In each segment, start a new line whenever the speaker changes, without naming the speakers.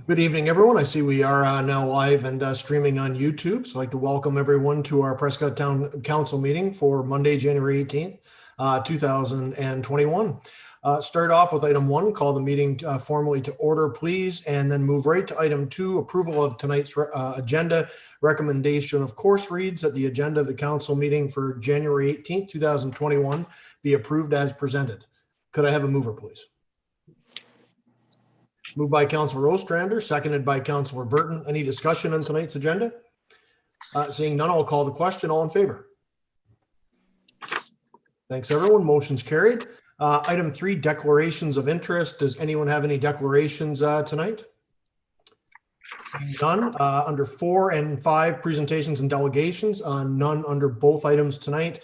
Good evening, everyone. I see we are now live and streaming on YouTube. So I'd like to welcome everyone to our Prescott Town Council meeting for Monday, January 18th, 2021. Start off with item 1, call the meeting formally to order, please, and then move right to item 2, approval of tonight's agenda. Recommendation, of course, reads that the agenda of the council meeting for January 18th, 2021 be approved as presented. Could I have a mover, please? Moved by Councilor Ostrander, seconded by Councilor Burton. Any discussion on tonight's agenda? Seeing none, I'll call the question. All in favor? Thanks, everyone. Motion's carried. Item 3, declarations of interest. Does anyone have any declarations tonight? None. Under 4 and 5, presentations and delegations. None under both items tonight.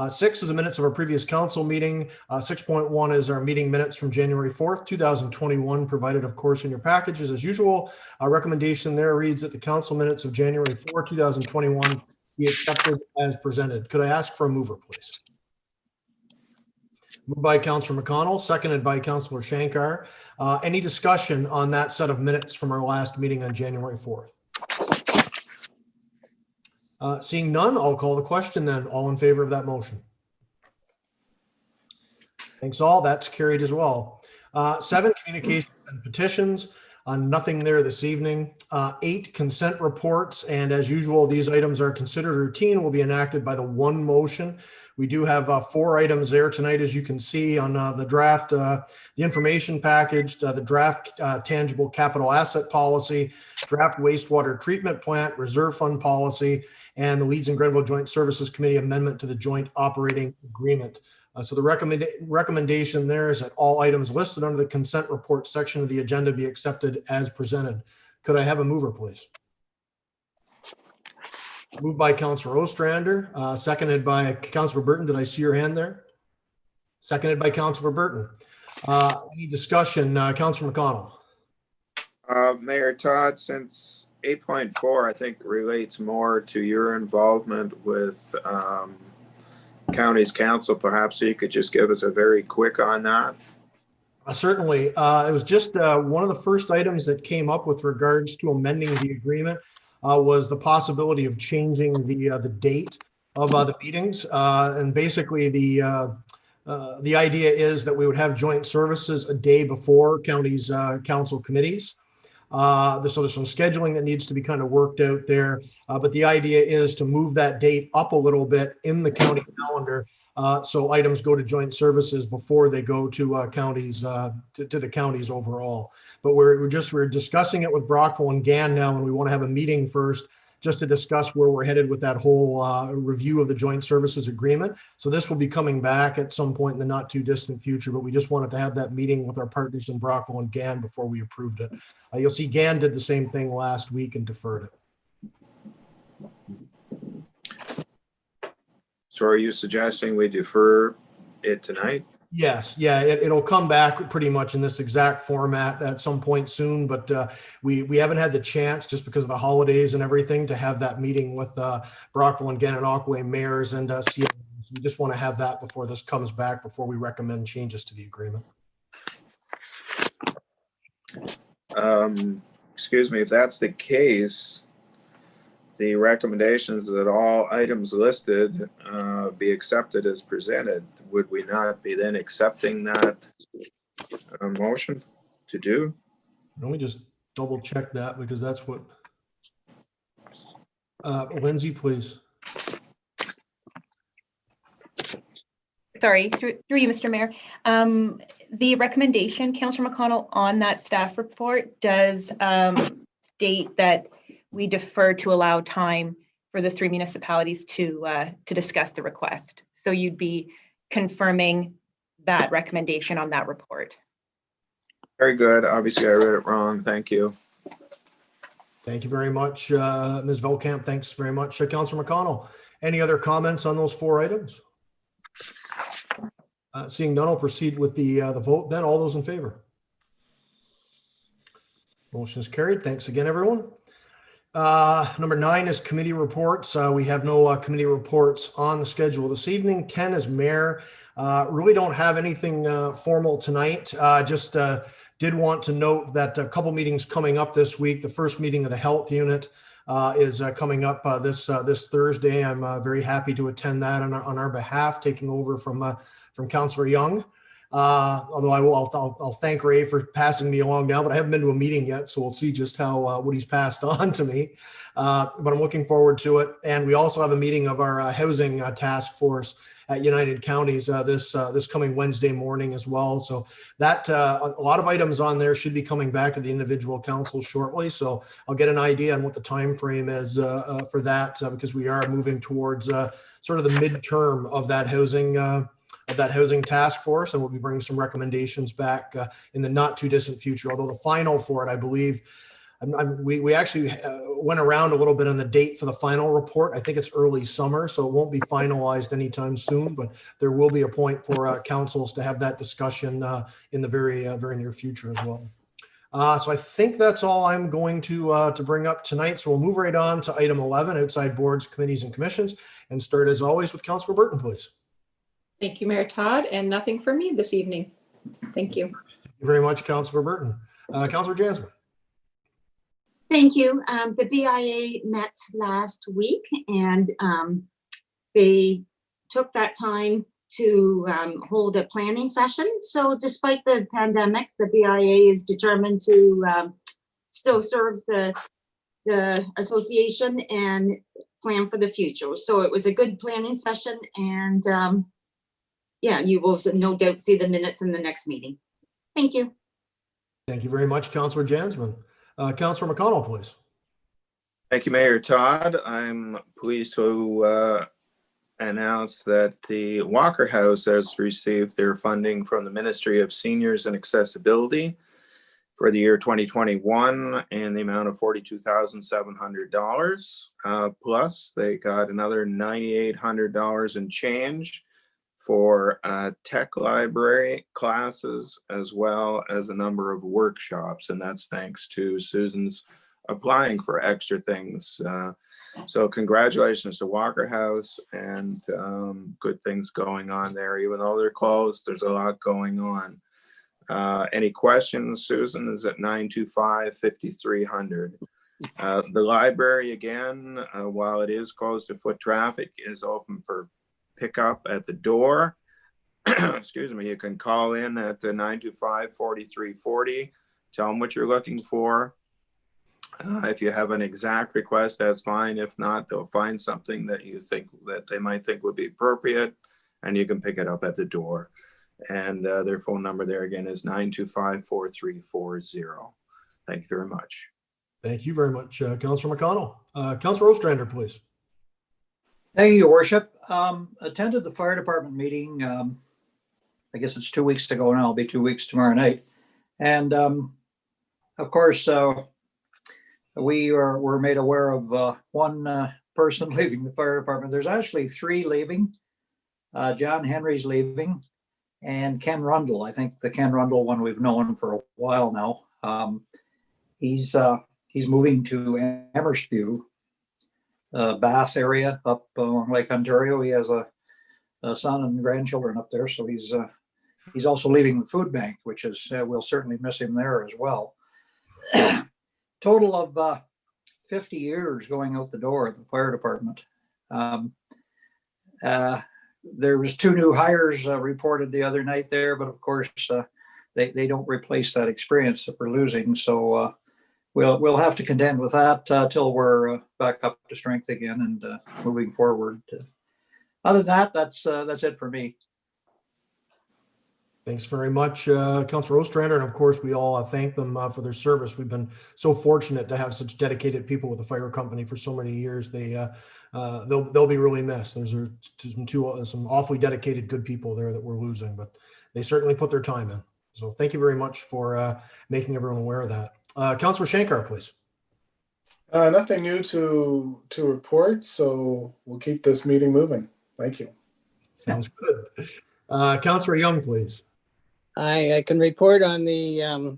6 is the minutes of our previous council meeting. 6.1 is our meeting minutes from January 4th, 2021, provided, of course, in your packages as usual. Our recommendation there reads that the council minutes of January 4, 2021 be accepted as presented. Could I ask for a mover, please? Moved by Councilor McConnell, seconded by Councilor Shankar. Any discussion on that set of minutes from our last meeting on January 4th? Seeing none, I'll call the question then. All in favor of that motion? Thanks all. That's carried as well. 7, communications and petitions. Nothing there this evening. 8, consent reports. And as usual, these items are considered routine, will be enacted by the one motion. We do have 4 items there tonight, as you can see on the draft, the information package, the draft tangible capital asset policy, draft wastewater treatment plant, reserve fund policy, and the Leeds and Grenville Joint Services Committee amendment to the joint operating agreement. So the recommendation there is that all items listed under the consent report section of the agenda be accepted as presented. Could I have a mover, please? Moved by Councilor Ostrander, seconded by Councilor Burton. Did I see your hand there? Seconded by Councilor Burton. Any discussion? Councilor McConnell.
Mayor Todd, since 8.4, I think, relates more to your involvement with county's council, perhaps you could just give us a very quick on that.
Certainly. It was just one of the first items that came up with regards to amending the agreement. Was the possibility of changing the date of the meetings, and basically the idea is that we would have joint services a day before county's council committees. So there's some scheduling that needs to be kind of worked out there, but the idea is to move that date up a little bit in the county calendar, so items go to joint services before they go to counties, to the counties overall. But we're discussing it with Brockville and Gann now, and we want to have a meeting first just to discuss where we're headed with that whole review of the joint services agreement. So this will be coming back at some point in the not too distant future, but we just wanted to have that meeting with our partners in Brockville and Gann before we approved it. You'll see Gann did the same thing last week and deferred it.
So are you suggesting we defer it tonight?
Yes, yeah, it'll come back pretty much in this exact format at some point soon, but we haven't had the chance, just because of the holidays and everything, to have that meeting with Brockville and Gananoque mayors and CMs. We just want to have that before this comes back, before we recommend changes to the agreement.
Excuse me, if that's the case, the recommendations that all items listed be accepted as presented, would we not be then accepting that motion to do?
Let me just double check that, because that's what, Lindsay, please.
Sorry, through you, Mr. Mayor. The recommendation, Councillor McConnell, on that staff report does state that we defer to allow time for the 3 municipalities to discuss the request. So you'd be confirming that recommendation on that report.
Very good. Obviously, I read it wrong. Thank you.
Thank you very much, Ms. Velkamp. Thanks very much, Councillor McConnell. Any other comments on those 4 items? Seeing none, I'll proceed with the vote then. All those in favor? Motion is carried. Thanks again, everyone. Number 9 is committee reports. We have no committee reports on the schedule this evening. 10 is mayor. Really don't have anything formal tonight. Just Did want to note that a couple meetings coming up this week. The first meeting of the health unit is coming up this Thursday. I'm very happy to attend that on our behalf, taking over from Councillor Young. Although I'll thank Ray for passing me along now, but I haven't been to a meeting yet, so we'll see just how what he's passed on to me. But I'm looking forward to it. And we also have a meeting of our housing task force at United Counties this coming Wednesday morning as well. So that a lot of items on there should be coming back to the individual councils shortly. So I'll get an idea on what the time frame is for that because we are moving towards sort of the midterm of that housing task force, and we'll be bringing some recommendations back in the not too distant future. Although the final for it, I believe, we actually went around a little bit on the date for the final report. I think it's early summer, so it won't be finalized anytime soon, but there will be a point for councils to have that discussion in the very near future as well. So I think that's all I'm going to bring up tonight. So we'll move right on to item 11, outside boards, committees, and commissions, and start as always with Councillor Burton, please.
Thank you, Mayor Todd, and nothing for me this evening. Thank you.
Thank you very much, Councillor Burton. Councillor Jansman.
Thank you. The BIA met last week and they took that time to hold a planning session. So despite the pandemic, the BIA is determined to still serve the association and plan for the future. So it was a good planning session, and yeah, you will no doubt see the minutes in the next meeting. Thank you.
Thank you very much, Councillor Jansman. Councillor McConnell, please.
Thank you, Mayor Todd. I'm pleased to announce that the Walker House has received their funding from the Ministry of Seniors and Accessibility for the year 2021 in the amount of $42,700. Plus, they got another $9,800 in change for tech library classes, as well as a number of workshops. And that's thanks to Susan's applying for extra things. So congratulations to Walker House, and good things going on there. Even though they're closed, there's a lot going on. Any questions? Susan is at 925-5300. The library, again, while it is closed to foot traffic, is open for pick up at the door. Excuse me. You can call in at the 925-4340. Tell them what you're looking for. If you have an exact request, that's fine. If not, they'll find something that you think that they might think would be appropriate, and you can pick it up at the door. And their phone number there again is 925-4340. Thank you very much.
Thank you very much, Councillor McConnell. Councillor Ostrander, please.
Thank you, Your Worship. Attended the fire department meeting. I guess it's 2 weeks to go now. It'll be 2 weeks tomorrow night. And of course, we were made aware of one person leaving the fire department. There's actually 3 leaving. John Henry's leaving, and Ken Rundle. I think the Ken Rundle one we've known for a while now. He's moving to Amherstview, Bath area up along Lake Ontario. He has a son and grandchildren up there, so he's also leaving the food bank, which is we'll certainly miss him there as well. Total of 50 years going out the door at the fire department. There was 2 new hires reported the other night there, but of course they don't replace that experience that we're losing. So we'll have to contend with that till we're back up to strength again and moving forward. Other than that, that's it for me.
Thanks very much, Councillor Ostrander. And of course, we all thank them for their service. We've been so fortunate to have such dedicated people with the fire company for so many years. They'll be really missed. There's some awfully dedicated, good people there that we're losing, but they certainly put their time in. So thank you very much for making everyone aware of that. Councillor Shankar, please.
Nothing new to report, so we'll keep this meeting moving. Thank you.
Sounds good. Councillor Young, please.
I can report on the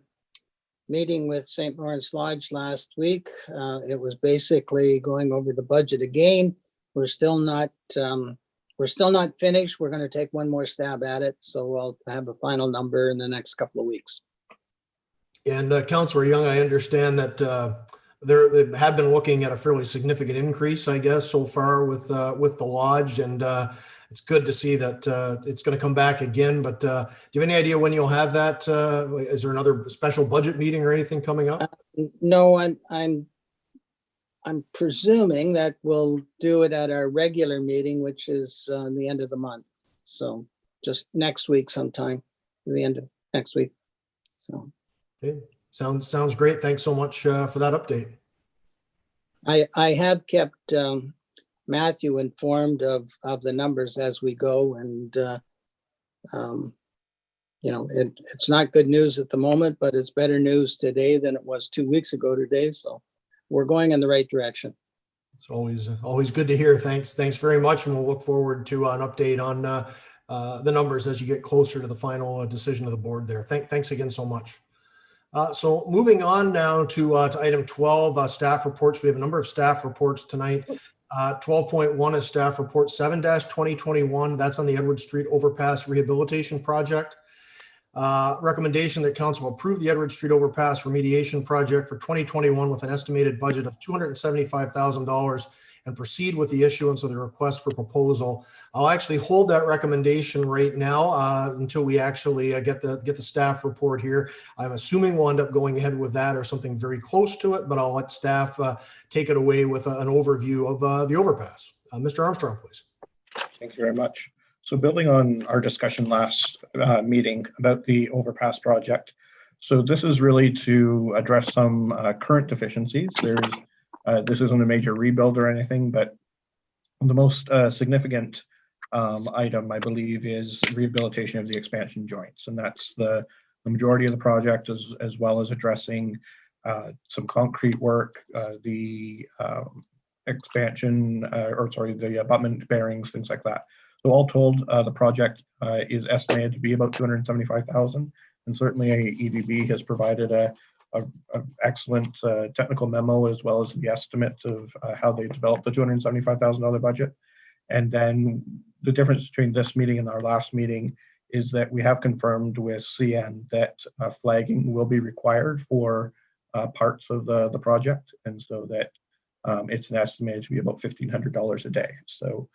meeting with St. Lawrence Lodge last week. It was basically going over the budget again. We're still not finished. We're going to take one more stab at it, so we'll have a final number in the next couple of weeks.
And Councillor Young, I understand that they have been looking at a fairly significant increase, I guess, so far with the lodge, and it's good to see that it's going to come back again. But do you have any idea when you'll have that? Is there another special budget meeting or anything coming up?
No, I'm presuming that we'll do it at our regular meeting, which is the end of the month. So just next week sometime, the end of next week. So
Okay. Sounds great. Thanks so much for that update.
I have kept Matthew informed of the numbers as we go, and it's not good news at the moment, but it's better news today than it was 2 weeks ago today. So we're going in the right direction.
It's always good to hear. Thanks very much, and we'll look forward to an update on the numbers as you get closer to the final decision of the board there. Thanks again so much. So moving on now to item 12, staff reports. We have a number of staff reports tonight. 12.1 is staff report 7-2021. That's on the Edward Street Overpass Rehabilitation Project. Recommendation that council approve the Edward Street Overpass Remediation Project for 2021 with an estimated budget of $275,000 and proceed with the issuance of the request for proposal. I'll actually hold that recommendation right now until we actually get the staff report here. I'm assuming we'll end up going ahead with that or something very close to it, but I'll let staff take it away with an overview of the overpass. Mr. Armstrong, please.
Thank you very much. So building on our discussion last meeting about the overpass project. So this is really to address some current deficiencies. This isn't a major rebuild or anything, but the most significant item, I believe, is rehabilitation of the expansion joints. And that's the majority of the project, as well as addressing some concrete work, the expansion, the abutment bearings, things like that. So all told, the project is estimated to be about $275,000. And certainly EDB has provided a excellent technical memo, as well as the estimate of how they developed the $275,000 budget. And then the difference between this meeting and our last meeting is that we have confirmed with CN that flagging will be required for parts of the project. And so that it's an estimated to be about $1,500 a day. So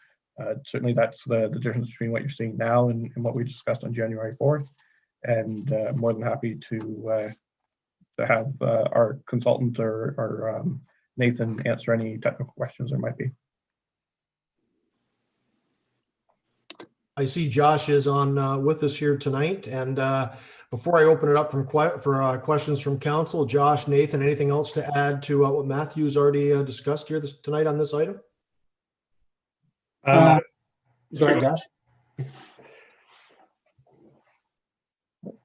certainly that's the difference between what you're seeing now and what we discussed on January 4th. And more than happy to have our consultant or Nathan answer any technical questions there might be.
I see Josh is on with us here tonight. And before I open it up for questions from council, Josh, Nathan, anything else to add to what Matthew's already discussed here tonight on this item?
Go ahead, Josh.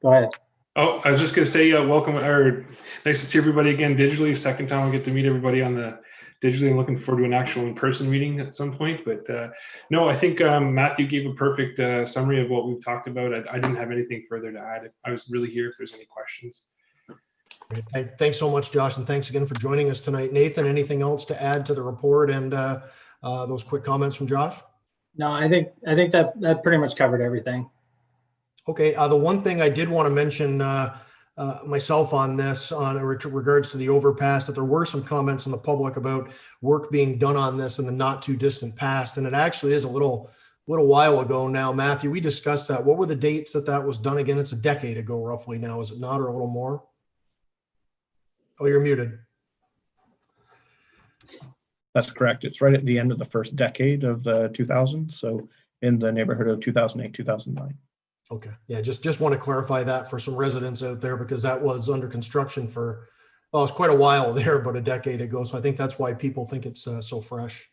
Go ahead.
Oh, I was just going to say welcome, or nice to see everybody again digitally. Second time I get to meet everybody on the digitally. I'm looking forward to an actual in-person meeting at some point. But no, I think Matthew gave a perfect summary of what we've talked about. I didn't have anything further to add. I was really here if there's any questions.
Great. Thanks so much, Josh, and thanks again for joining us tonight. Nathan, anything else to add to the report and those quick comments from Josh?
No, I think that pretty much covered everything.
Okay, the one thing I did want to mention myself on this, on regards to the overpass, that there were some comments in the public about work being done on this in the not too distant past, and it actually is a little while ago now. Matthew, we discussed that. What were the dates that was done again? It's a decade ago roughly now, is it not, or a little more? Oh, you're muted.
That's correct. It's right at the end of the first decade of the 2000s, so in the neighborhood of 2008, 2009.
Okay, yeah, just want to clarify that for some residents out there, because that was under construction for, well, it's quite a while there, but a decade ago. So I think that's why people think it's so fresh.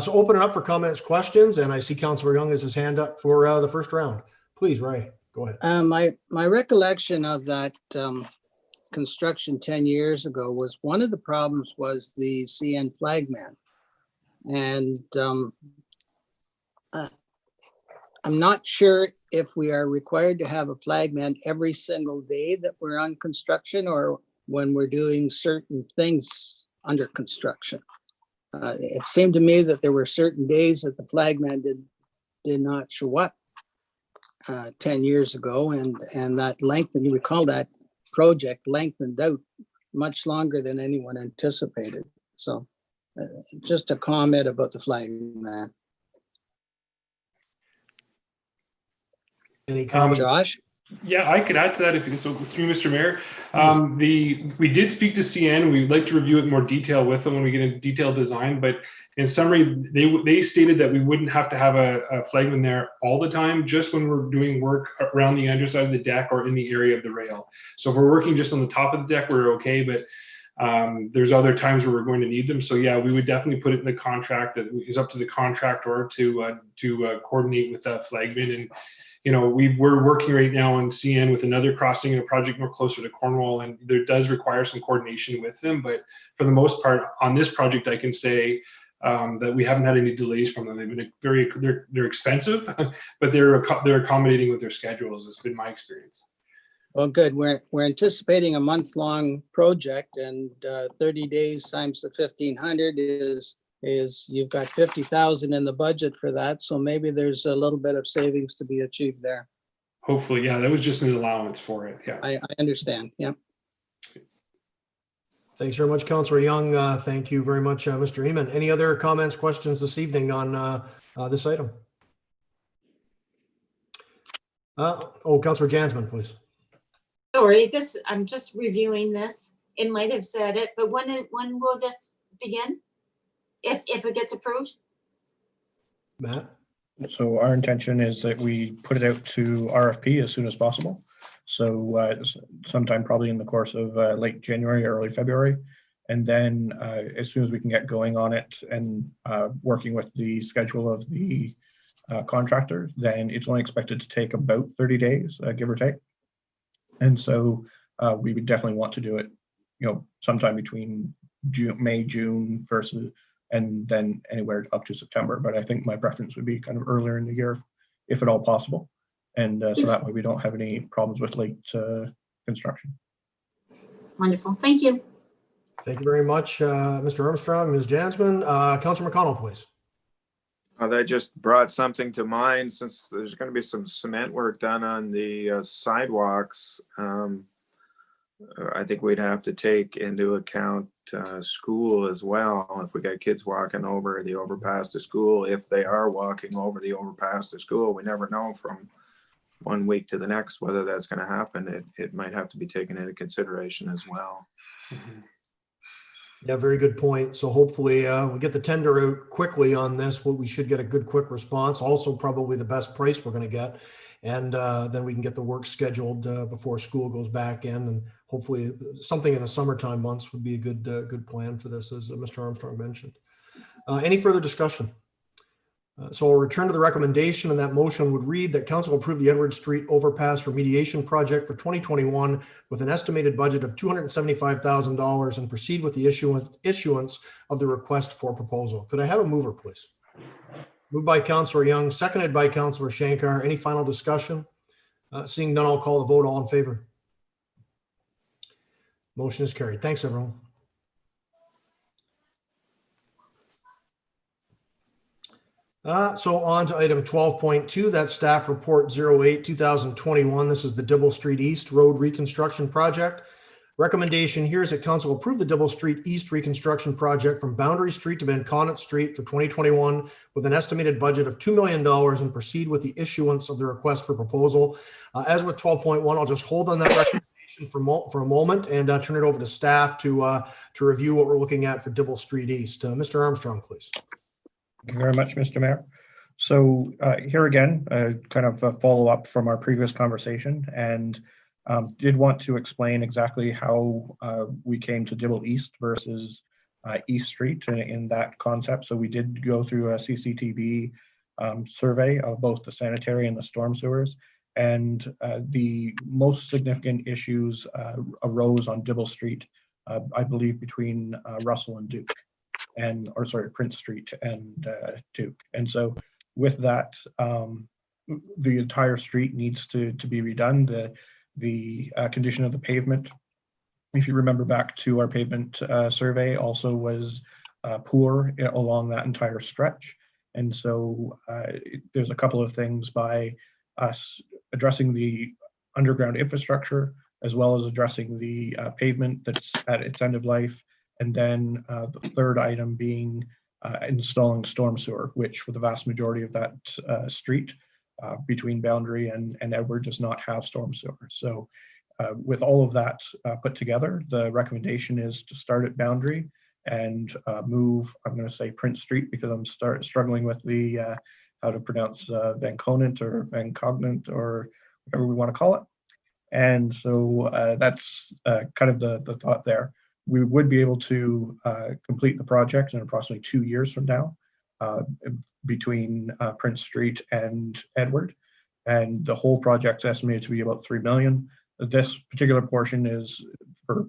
So open it up for comments, questions, and I see Councillor Young has his hand up for the first round. Please, Ray, go ahead.
My recollection of that construction 10 years ago was one of the problems was the CN flagman. And I'm not sure if we are required to have a flagman every single day that we're on construction or when we're doing certain things under construction. It seemed to me that there were certain days that the flagman did not show up 10 years ago, and that length, and you recall that project lengthened out much longer than anyone anticipated. So just a comment about the flag man.
Any comments?
Josh?
Yeah, I could add to that if it's through Mr. Mayor. We did speak to CN. We'd like to review it in more detail with them when we get a detailed design. But in summary, they stated that we wouldn't have to have a flagman there all the time, just when we're doing work around the underside of the deck or in the area of the rail. So if we're working just on the top of the deck, we're okay. But there's other times where we're going to need them. So yeah, we would definitely put it in the contract that is up to the contractor to coordinate with the flagman. And you know, we're working right now on CN with another crossing in a project more closer to Cornwall, and there does require some coordination with them. But for the most part, on this project, I can say that we haven't had any delays from them. They've been they're expensive, but they're accommodating with their schedules. It's been my experience.
Well, good. We're anticipating a month-long project, and 30 days times the 1,500 is you've got 50,000 in the budget for that. So maybe there's a little bit of savings to be achieved there.
Hopefully, yeah, that was just an allowance for it. Yeah,
I understand. Yeah.
Thanks very much, Councillor Young. Thank you very much, Mr. Eamon. Any other comments, questions this evening on this item? Councillor Jansman, please.
Sorry, I'm just reviewing this. It might have said it, but when will this begin? If it gets approved?
Matt?
So our intention is that we put it out to RFP as soon as possible. So sometime probably in the course of late January, early February. And then as soon as we can get going on it and working with the schedule of the contractor, then it's only expected to take about 30 days, give or take. And so we would definitely want to do it, sometime between May, June versus, and then anywhere up to September. But I think my preference would be kind of earlier in the year, if at all possible. And so that way we don't have any problems with late construction.
Wonderful. Thank you.
Thank you very much, Mr. Armstrong, Ms. Jansman. Councillor McConnell, please.
That just brought something to mind, since there's going to be some cement work done on the sidewalks. I think we'd have to take into account school as well. If we got kids walking over the overpass to school, if they are walking over the overpass to school, we never know from 1 week to the next whether that's going to happen. It might have to be taken into consideration as well.
Mm-hmm.
Yeah, very good point. So hopefully we get the tender out quickly on this. We should get a good quick response. Also probably the best price we're going to get. And then we can get the work scheduled before school goes back in. And hopefully something in the summertime months would be a good plan for this, as Mr. Armstrong mentioned. Any further discussion? So I'll return to the recommendation, and that motion would read that council approve the Edward Street Overpass Remediation Project for 2021 with an estimated budget of $275,000 and proceed with the issuance of the request for proposal. Could I have a mover, please? Moved by Councillor Young, seconded by Councillor Shankar. Any final discussion? Seeing none, I'll call the vote. All in favor? Motion is carried. Thanks, everyone. So on to item 12.2, that's staff report 08-2021. This is the Dibble Street East Road Reconstruction Project. Recommendation here is that council approve the Dibble Street East Reconstruction Project from Boundary Street to Van Connet Street for 2021 with an estimated budget of $2 million and proceed with the issuance of the request for proposal. As with 12.1, I'll just hold on that recommendation for a moment and turn it over to staff to review what we're looking at for Dibble Street East. Mr. Armstrong, please.
Thank you very much, Mr. Mayor. So here again, kind of a follow-up from our previous conversation, and did want to explain exactly how we came to Dibble East versus East Street in that concept. So we did go through a CCTV survey of both the sanitary and the storm sewers, and the most significant issues arose on Dibble Street, I believe between Russell and Duke. Prince Street and Duke. And so with that, the entire street needs to be redone. The condition of the pavement, if you remember back to our pavement survey, also was poor along that entire stretch. And so there's a couple of things by us addressing the underground infrastructure, as well as addressing the pavement that's at its end of life. And then the third item being installing storm sewer, which for the vast majority of that street between Boundary and Edward does not have storm sewer. So with all of that put together, the recommendation is to start at Boundary and move, I'm going to say Prince Street because I'm struggling with the how to pronounce Van Conant or Van Cognant or whatever we want to call it. And so that's kind of the thought there. We would be able to complete the project in approximately 2 years from now between Prince Street and Edward. And the whole project's estimated to be about 3 million. This particular portion is for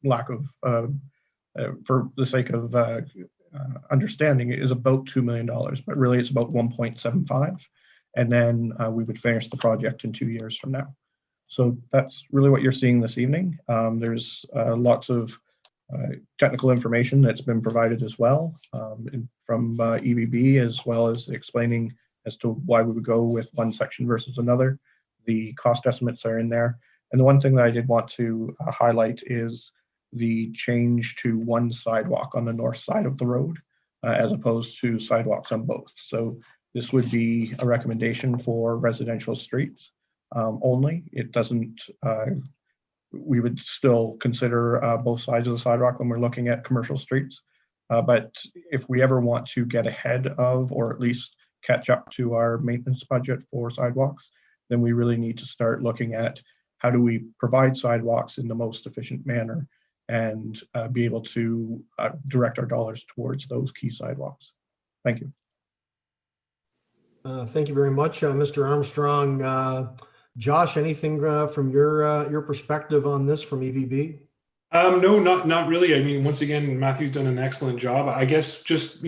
lack of, for the sake of understanding, it is about $2 million, but really it's about 1.75. And then we would finish the project in 2 years from now. So that's really what you're seeing this evening. There's lots of technical information that's been provided as well from EVB, as well as explaining as to why we would go with one section versus another. The cost estimates are in there. And the one thing that I did want to highlight is the change to one sidewalk on the north side of the road, as opposed to sidewalks on both. So this would be a recommendation for residential streets only. It doesn't, we would still consider both sides of the sidewalk when we're looking at commercial streets. But if we ever want to get ahead of, or at least catch up to our maintenance budget for sidewalks, then we really need to start looking at how do we provide sidewalks in the most efficient manner and be able to direct our dollars towards those key sidewalks. Thank you.
Thank you very much, Mr. Armstrong. Josh, anything from your perspective on this from EVB?
No, not really. I mean, once again, Matthew's done an excellent job. I guess just,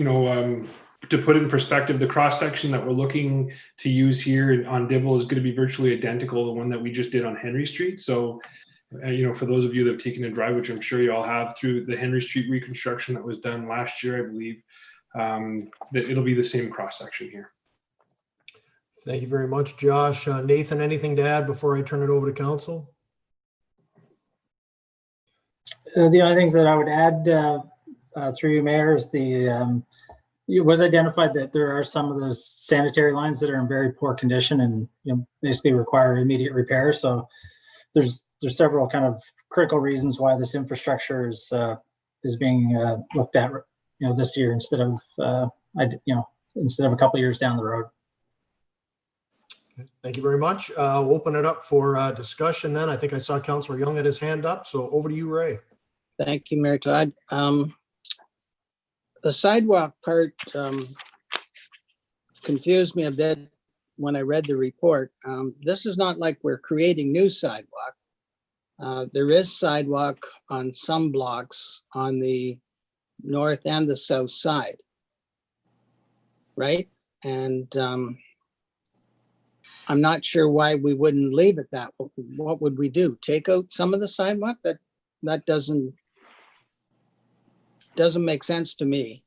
to put it in perspective, the cross section that we're looking to use here on Dibble is going to be virtually identical to the one that we just did on Henry Street. So, for those of you that have taken a drive, which I'm sure you all have, through the Henry Street reconstruction that was done last year, I believe, that it'll be the same cross section here.
Thank you very much, Josh. Nathan, anything to add before I turn it over to council?
The only things that I would add through you, Mayor, is it was identified that there are some of those sanitary lines that are in very poor condition and basically require immediate repair. So there's several kind of critical reasons why this infrastructure is being looked at this year instead of instead of a couple of years down the road.
Thank you very much. We'll open it up for discussion then. I think I saw Councillor Young had his hand up, so over to you, Ray.
Thank you, Mayor Todd. The sidewalk part confused me a bit when I read the report. This is not like we're creating new sidewalk. There is sidewalk on some blocks on the north and the south side, right? And I'm not sure why we wouldn't leave it that. What would we do? Take out some of the sidewalk? That doesn't make sense to me.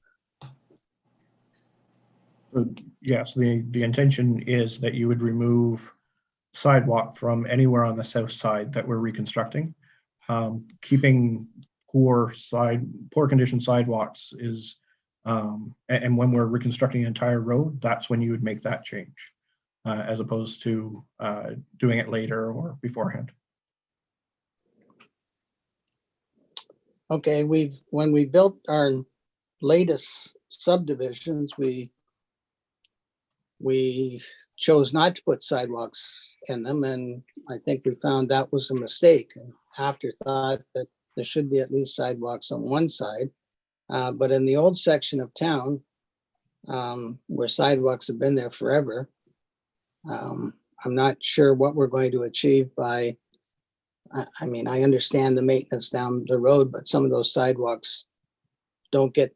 Yes, the intention is that you would remove sidewalk from anywhere on the south side that we're reconstructing. Keeping poor condition sidewalks is, and when we're reconstructing an entire road, that's when you would make that change, as opposed to doing it later or beforehand.
Okay, when we built our latest subdivisions, we chose not to put sidewalks in them, and I think we found that was a mistake. And afterthought that there should be at least sidewalks on one side, but in the old section of town, where sidewalks have been there forever, I'm not sure what we're going to achieve by. I mean, I understand the maintenance down the road, but some of those sidewalks don't get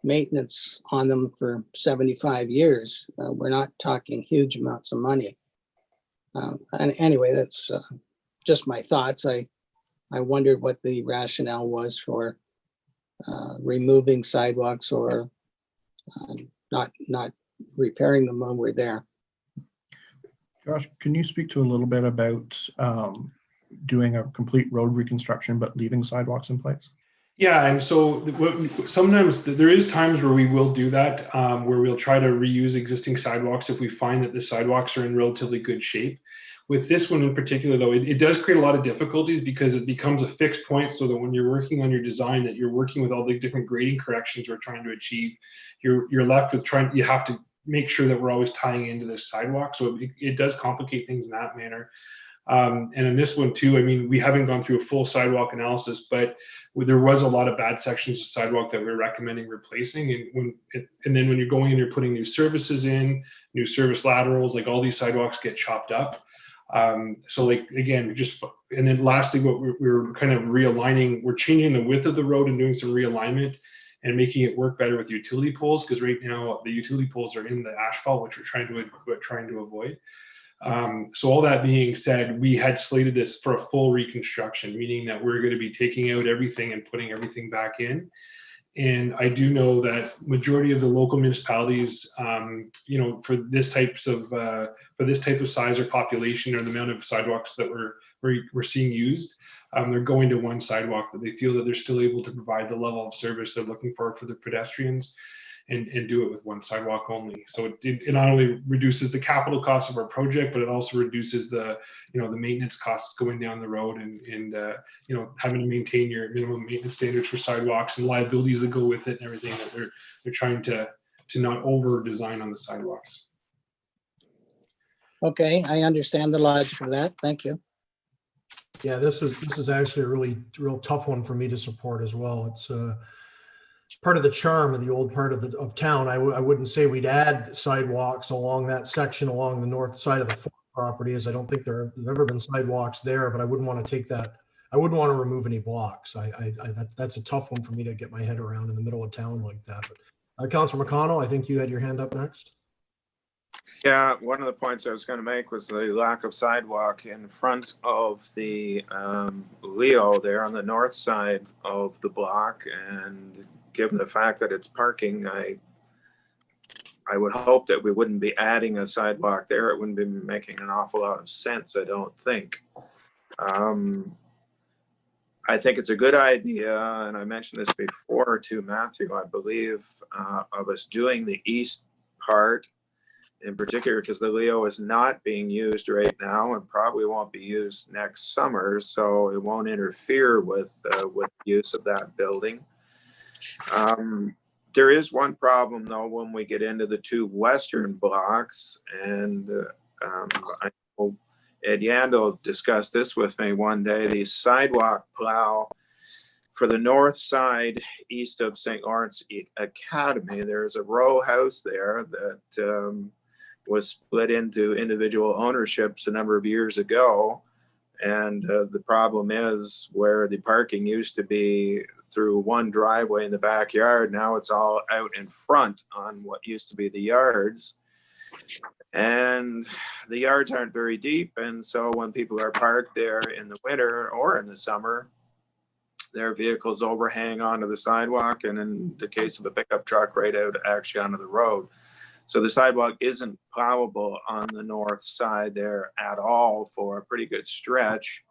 maintenance on them for 75 years. We're not talking huge amounts of money. And anyway, that's just my thoughts. I wondered what the rationale was for removing sidewalks or not repairing them when we're there.
Josh, can you speak to a little bit about doing a complete road reconstruction, but leaving sidewalks in place?
Yeah, and so sometimes there is times where we will do that, where we'll try to reuse existing sidewalks if we find that the sidewalks are in relatively good shape. With this one in particular, though, it does create a lot of difficulties because it becomes a fixed point, so that when you're working on your design, that you're working with all the different grading corrections we're trying to achieve, you're left with you have to make sure that we're always tying into this sidewalk. So it does complicate things in that manner. And in this one too, I mean, we haven't gone through a full sidewalk analysis, but there was a lot of bad sections of sidewalk that we're recommending replacing. And then when you're going and you're putting new services in, new service laterals, like all these sidewalks get chopped up. So like, again, and then lastly, what we're kind of realigning, we're changing the width of the road and doing some realignment and making it work better with utility poles, because right now the utility poles are in the asphalt, which we're trying to avoid. So all that being said, we had slated this for a full reconstruction, meaning that we're going to be taking out everything and putting everything back in. And I do know that majority of the local municipalities, for this type of size or population, or the amount of sidewalks that we're seeing used, they're going to one sidewalk, that they feel that they're still able to provide the level of service they're looking for the pedestrians, and do it with one sidewalk only. So it not only reduces the capital cost of our project, but it also reduces the maintenance costs going down the road, and having to maintain your minimum maintenance standards for sidewalks and liabilities that go with it, and everything that they're trying to not over design on the sidewalks.
Okay, I understand the logic of that. Thank you.
Yeah, this is actually a real tough one for me to support as well. It's part of the charm of the old part of town. I wouldn't say we'd add sidewalks along that section along the north side of the Ford property, as I don't think there have ever been sidewalks there, but I wouldn't want to take that. I wouldn't want to remove any blocks. That's a tough one for me to get my head around in the middle of town like that. But Councilor McConnell, I think you had your hand up next.
Yeah, one of the points I was going to make was the lack of sidewalk in front of the Leo there on the north side of the block. And given the fact that it's parking, I would hope that we wouldn't be adding a sidewalk there. It wouldn't be making an awful lot of sense, I don't think. I think it's a good idea, and I mentioned this before to Matthew, I believe, of us doing the east part in particular, because the Leo is not being used right now and probably won't be used next summer, so it won't interfere with use of that building. There is one problem though when we get into the two western blocks, and I know Ed Yandel discussed this with me one day. The sidewalk plow for the north side east of St. Lawrence Academy, there's a row house there that was split into individual ownerships a number of years ago. And the problem is, where the parking used to be through one driveway in the backyard, now it's all out in front on what used to be the yards. And the yards aren't very deep. And so when people are parked there in the winter or in the summer, their vehicles overhang onto the sidewalk, and in the case of a pickup truck, right out actually onto the road. So the sidewalk isn't plowable on the north side there at all for a pretty good stretch.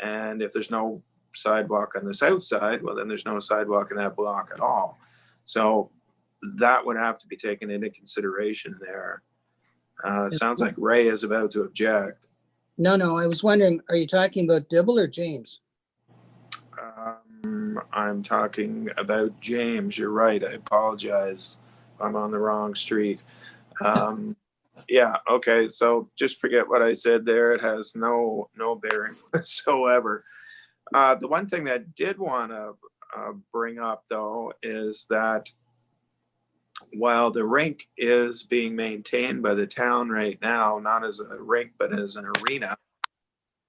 And if there's no sidewalk on the south side, well, then there's no sidewalk in that block at all. So that would have to be taken into consideration there. Sounds like Ray is about to object.
No, I was wondering, are you talking about Dibble or James?
I'm talking about James. You're right. I apologize. I'm on the wrong street. Yeah, okay, so just forget what I said there. It has no bearing whatsoever. The one thing that I did want to bring up, though, is that while the rink is being maintained by the town right now, not as a rink, but as an arena,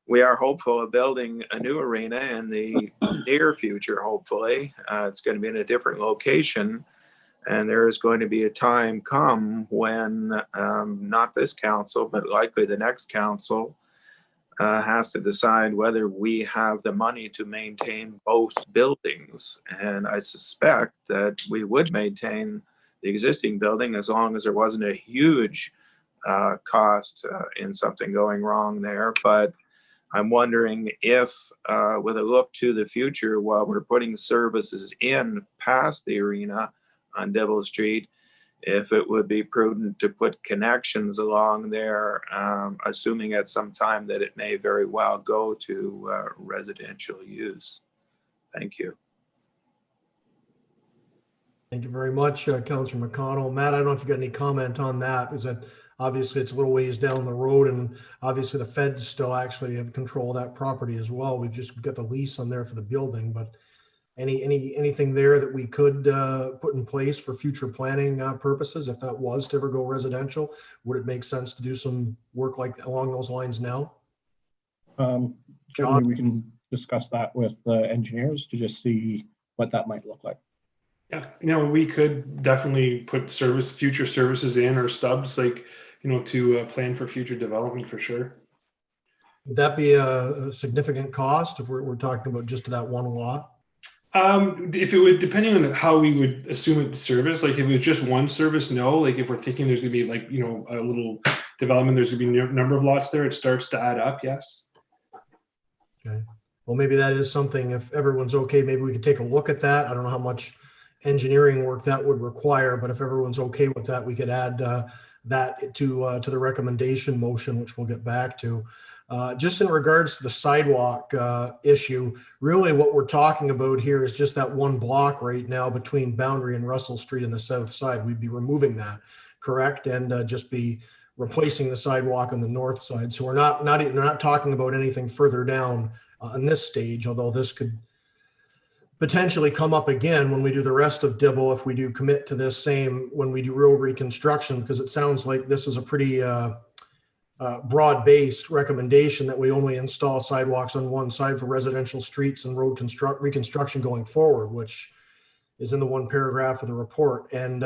we are hopeful of building a new arena in the near future, hopefully. It's going to be in a different location. And there is going to be a time come when not this council, but likely the next council has to decide whether we have the money to maintain both buildings. And I suspect that we would maintain the existing building as long as there wasn't a huge cost in something going wrong there. But I'm wondering if, with a look to the future, while we're putting services in past the arena on Dibble Street, if it would be prudent to put connections along there, assuming at some time that it may very well go to residential use. Thank you.
Thank you very much, Councillor McConnell. Matt, I don't know if you got any comment on that, because that obviously it's a little ways down the road, and obviously the feds still actually have control of that property as well. We've got the lease on there for the building, but anything there that we could put in place for future planning purposes, if that was to ever go residential, would it make sense to do some work like along those lines now?
Certainly we can discuss that with the engineers to just see what that might look like.
Yeah, we could definitely put future services in, or stubs, like, to plan for future development for sure.
Would that be a significant cost if we're talking about just that one lot?
If it would, depending on how we would assume it service, like if it was just one service, no. Like if we're thinking there's gonna be like, a little development, there's gonna be a number of lots there, it starts to add up, yes.
Okay, well, maybe that is something, if everyone's okay, maybe we could take a look at that. I don't know how much engineering work that would require, but if everyone's okay with that, we could add that to the recommendation motion, which we'll get back to. Just in regards to the sidewalk issue, really what we're talking about here is just that one block right now between Boundary and Russell Street on the south side. We'd be removing that, correct? And just be replacing the sidewalk on the north side. So we're not talking about anything further down on this stage, although this could potentially come up again when we do the rest of Dibble, if we do commit to this same, when we do road reconstruction, because it sounds like this is a pretty broad-based recommendation that we only install sidewalks on one side for residential streets and road reconstruction going forward, which is in the one paragraph of the report. And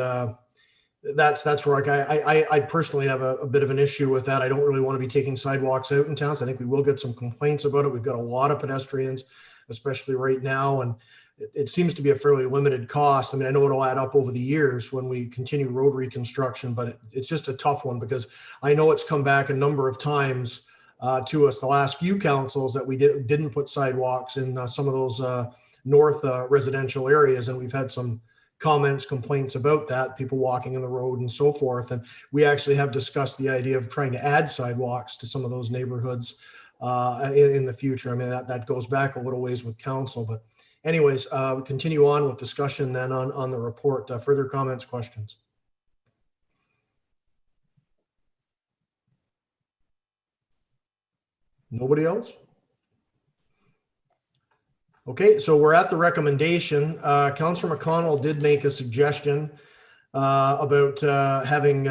that's where I personally have a bit of an issue with that. I don't really want to be taking sidewalks out in towns. I think we will get some complaints about it. We've got a lot of pedestrians, especially right now, and it seems to be a fairly limited cost. I mean, I know it'll add up over the years when we continue road reconstruction, but it's just a tough one, because I know it's come back a number of times to us the last few councils that we didn't put sidewalks in some of those north residential areas, and we've had some comments, complaints about that, people walking in the road and so forth. And we actually have discussed the idea of trying to add sidewalks to some of those neighborhoods in the future. I mean, that goes back a little ways with council, but anyways, we continue on with discussion then on the report. Further comments, questions? Nobody else? Okay, so we're at the recommendation. Councillor McConnell did make a suggestion about having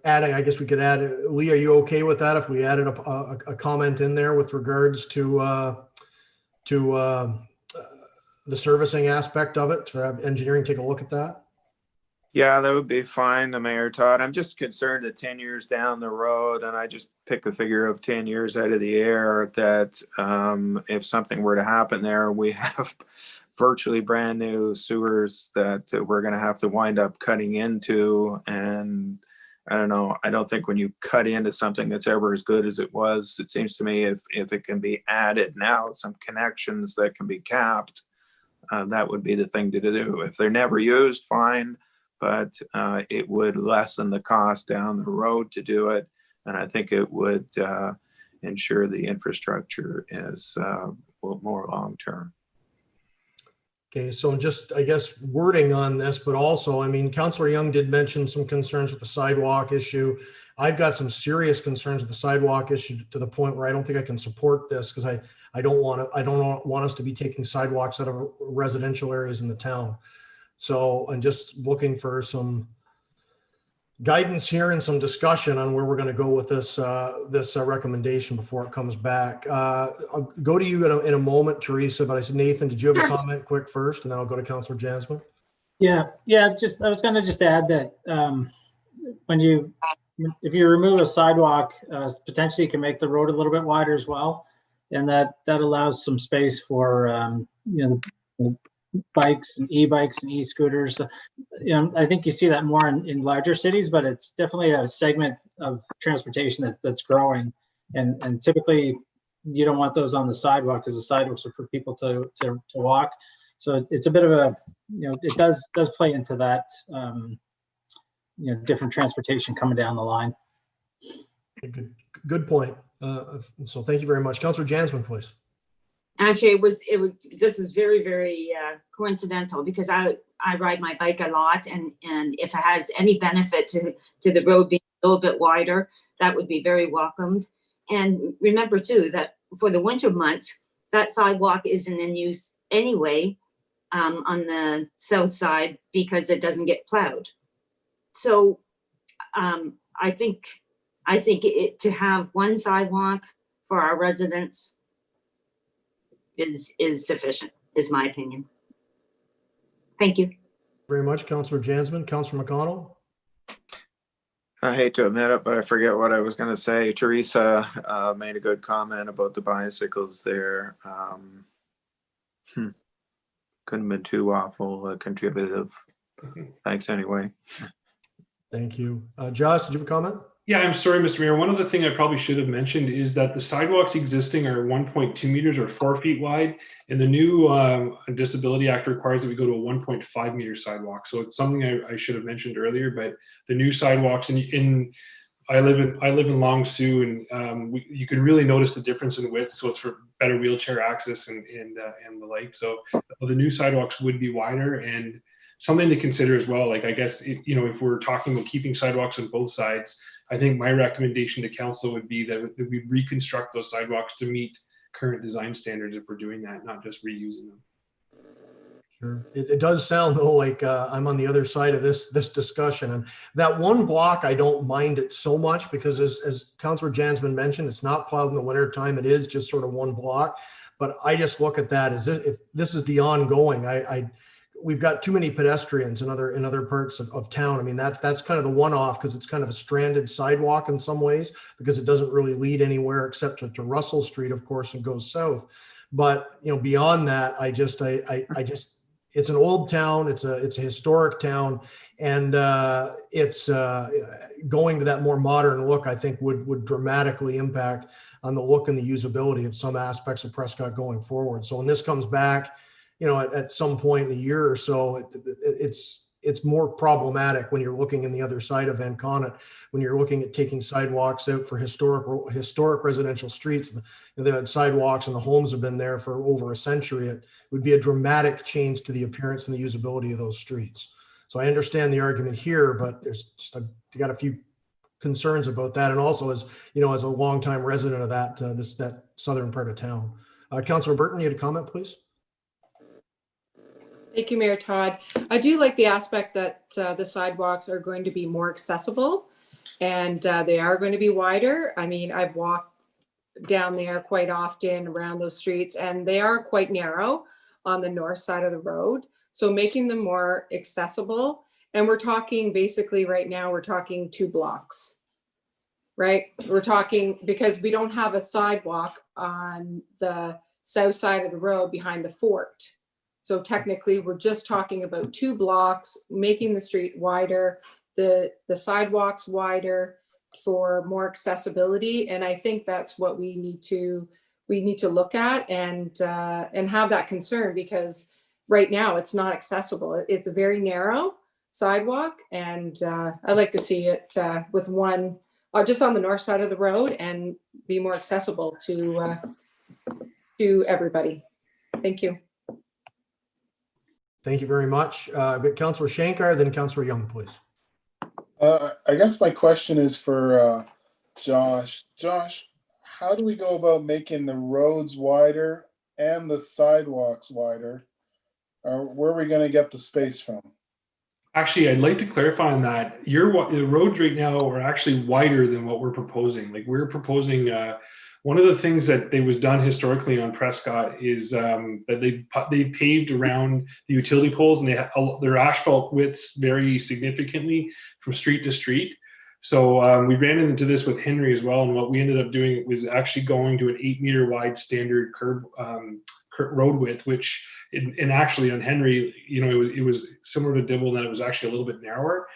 adding, I guess we could add, Lee, are you okay with that if we added a comment in there with regards to the servicing aspect of it, to have engineering take a look at that?
Yeah, that would be fine, Mayor Todd. I'm just concerned that 10 years down the road, and I just pick a figure of 10 years out of the air, that if something were to happen there, we have virtually brand new sewers that we're going to have to wind up cutting into. And I don't know, I don't think when you cut into something that's ever as good as it was, it seems to me if it can be added now, some connections that can be capped, that would be the thing to do. If they're never used, fine. But it would lessen the cost down the road to do it. And I think it would ensure the infrastructure is more long-term.
Okay, so just, I guess, wording on this, but also, I mean, Councillor Young did mention some concerns with the sidewalk issue. I've got some serious concerns with the sidewalk issue to the point where I don't think I can support this, because I don't want us to be taking sidewalks out of residential areas in the town. So I'm just looking for some guidance here and some discussion on where we're going to go with this recommendation before it comes back. I'll go to you in a moment, Teresa, but I said, Nathan, did you have a comment quick first, and then I'll go to Councillor Jasmine?
Yeah. Just I was going to just add that if you remove a sidewalk, potentially you can make the road a little bit wider as well, and that allows some space for bikes and e-bikes and e-scooters. I think you see that more in larger cities, but it's definitely a segment of transportation that's growing. And typically you don't want those on the sidewalk because the sidewalks are for people to walk. So it's a bit of a, it does play into that, different transportation coming down the line.
Good point. So thank you very much. Councillor Jansman, please.
Actually, this is very, very coincidental because I ride my bike a lot, and if it has any benefit to the road being a little bit wider, that would be very welcomed. And remember too, that for the winter months, that sidewalk isn't in use anyway on the south side because it doesn't get plowed. So I think to have one sidewalk for our residents is sufficient, is my opinion. Thank you.
Very much, Councillor Jansman. Councillor McConnell.
I hate to admit it, but I forget what I was going to say. Teresa made a good comment about the bicycles there. Couldn't have been too awful contributive. Thanks anyway.
Thank you. Josh, did you have a comment?
Yeah, I'm sorry, Mr. Mayor. One other thing I probably should have mentioned is that the sidewalks existing are 1.2 meters or 4 feet wide, and the new Disability Act requires that we go to a 1.5 meter sidewalk. So it's something I should have mentioned earlier, but the new sidewalks I live in Long Sault, and you can really notice the difference in width. So it's for better wheelchair access and the like. So the new sidewalks would be wider, and something to consider as well. Like, I guess, if we're talking about keeping sidewalks on both sides, I think my recommendation to council would be that we reconstruct those sidewalks to meet current design standards if we're doing that, not just reusing them.
Sure. It does sound though like I'm on the other side of this discussion, and that one block, I don't mind it so much because as Councillor Jansman mentioned, it's not plowed in the winter time. It is just sort of one block, but I just look at that as if this is the ongoing. We've got too many pedestrians in other parts of town. I mean, that's kind of the one-off because it's kind of a stranded sidewalk in some ways because it doesn't really lead anywhere except to Russell Street, of course, and goes south. But beyond that, I just it's an old town. It's a historic town, and it's going to that more modern look. I think would dramatically impact on the look and the usability of some aspects of Prescott going forward. So when this comes back, at some point in a year or so, it's more problematic when you're looking in the other side of Van Connet, when you're looking at taking sidewalks out for historic residential streets. They had sidewalks and the homes have been there for over a century. It would be a dramatic change to the appearance and the usability of those streets. So I understand the argument here, but there's just I've got a few concerns about that. And also as a longtime resident of that southern part of town. Councillor Burton, you had a comment, please?
Thank you, Mayor Todd. I do like the aspect that the sidewalks are going to be more accessible and they are going to be wider. I mean, I've walked down there quite often around those streets and they are quite narrow on the north side of the road. So making them more accessible. And we're talking basically right now, we're talking 2 blocks, right? We're talking because we don't have a sidewalk on the south side of the road behind the fort. So technically, we're just talking about 2 blocks, making the street wider, the sidewalks wider for more accessibility. And I think that's what we need to look at and have that concern because right now it's not accessible. It's a very narrow sidewalk, and I'd like to see it with one just on the north side of the road and be more accessible to everybody. Thank you.
Thank you very much. Councillor Shankar, then Councillor Young, please.
I guess my question is for Josh. Josh, how do we go about making the roads wider and the sidewalks wider? Where are we going to get the space from?
Actually, I'd like to clarify on that. The roads right now are actually wider than what we're proposing. Like we're proposing, one of the things that was done historically on Prescott is that they paved around the utility poles, and their asphalt widths vary significantly from street to street. So we ran into this with Henry as well, and what we ended up doing was actually going to an 8 meter wide standard curb road width, which actually on Henry, it was similar to Dibble, and it was actually a little bit narrower.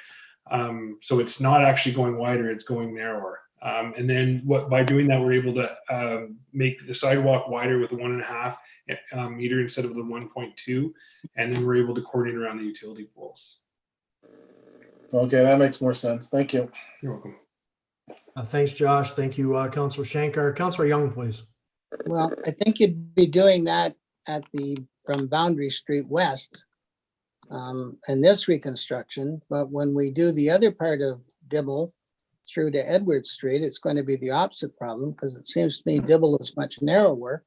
So it's not actually going wider; it's going narrower. And then by doing that, we're able to make the sidewalk wider with a 1.5 meter instead of the 1.2. And then we're able to coordinate around the utility poles.
Okay, that makes more sense. Thank you.
You're welcome.
Thanks, Josh. Thank you, Councillor Shankar. Councillor Young, please.
Well, I think you'd be doing that from Boundary Street West and this reconstruction, but when we do the other part of Dibble through to Edward Street, it's going to be the opposite problem, because it seems to me Dibble is much narrower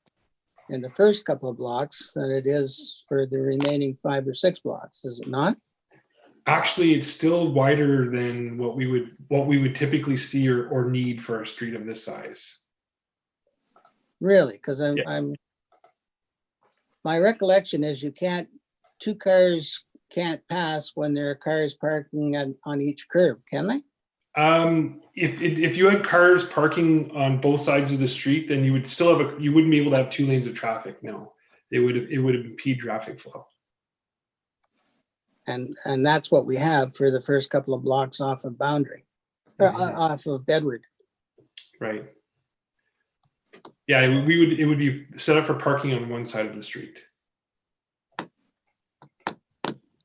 in the first couple of blocks than it is for the remaining 5 or 6 blocks, is it not?
Actually, it's still wider than what we would typically see or need for a street of this size.
Really? Because
Yeah.
My recollection is two cars can't pass when there are cars parking on each curb, can they?
If you had cars parking on both sides of the street, then you would still have you wouldn't be able to have 2 lanes of traffic. No, it would impede traffic flow.
And that's what we have for the first couple of blocks off of Boundary, or off of Edward.
Right. Yeah, it would be set up for parking on one side of the street.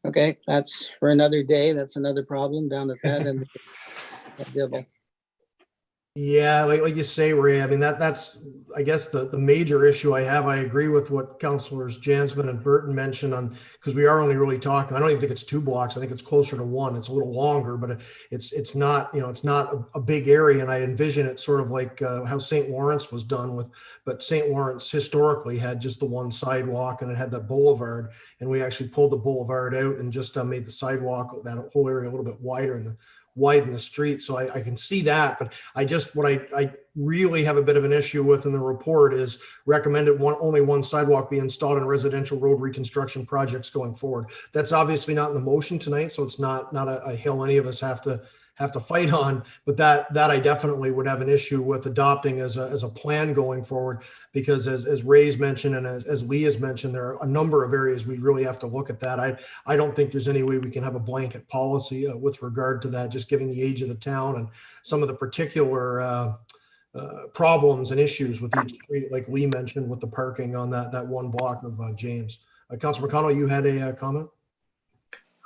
Okay, that's for another day. That's another problem down at that and at Dibble.
Yeah, like you say, Ray, I mean, that's, I guess, the major issue I have. I agree with what Councillors Jansman and Burton mentioned on, because we are only really talking, I don't even think it's 2 blocks. I think it's closer to 1. It's a little longer, but it's not, it's not a big area. And I envision it sort of like how St. Lawrence was done but St. Lawrence historically had just the one sidewalk and it had that boulevard. And we actually pulled the boulevard out and just made the sidewalk, that whole area a little bit wider and widen the street. So I can see that, but what I really have a bit of an issue with in the report is recommended only one sidewalk be installed in residential road reconstruction projects going forward. That's obviously not in the motion tonight, so it's not a hill any of us have to fight on, but that I definitely would have an issue with adopting as a plan going forward, because as Ray's mentioned and as Lee has mentioned, there are a number of areas we really have to look at that. I don't think there's any way we can have a blanket policy with regard to that, just given the age of the town and some of the particular problems and issues with each street, like Lee mentioned with the parking on that one block of James. Councilor McConnell, you had a comment?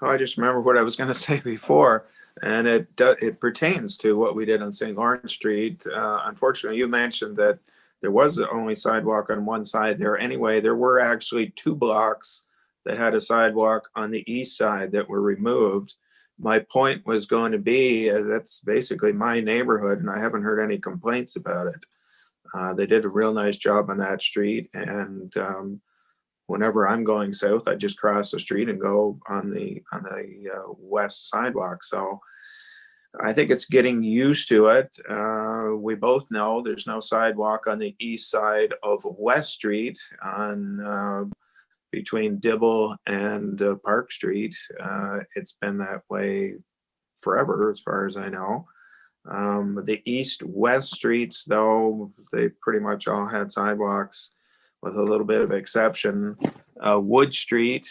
Oh, I just remember what I was going to say before. And it pertains to what we did on St. Lawrence Street. Unfortunately, you mentioned that there was only sidewalk on one side there. Anyway, there were actually 2 blocks that had a sidewalk on the east side that were removed. My point was going to be that's basically my neighborhood, and I haven't heard any complaints about it. They did a real nice job on that street, and whenever I'm going south, I just cross the street and go on the west sidewalk. So I think it's getting used to it. We both know there's no sidewalk on the east side of West Street on between Dibble and Park Street. It's been that way forever, as far as I know. The east-west streets, though, they pretty much all had sidewalks, with a little bit of exception. Wood Street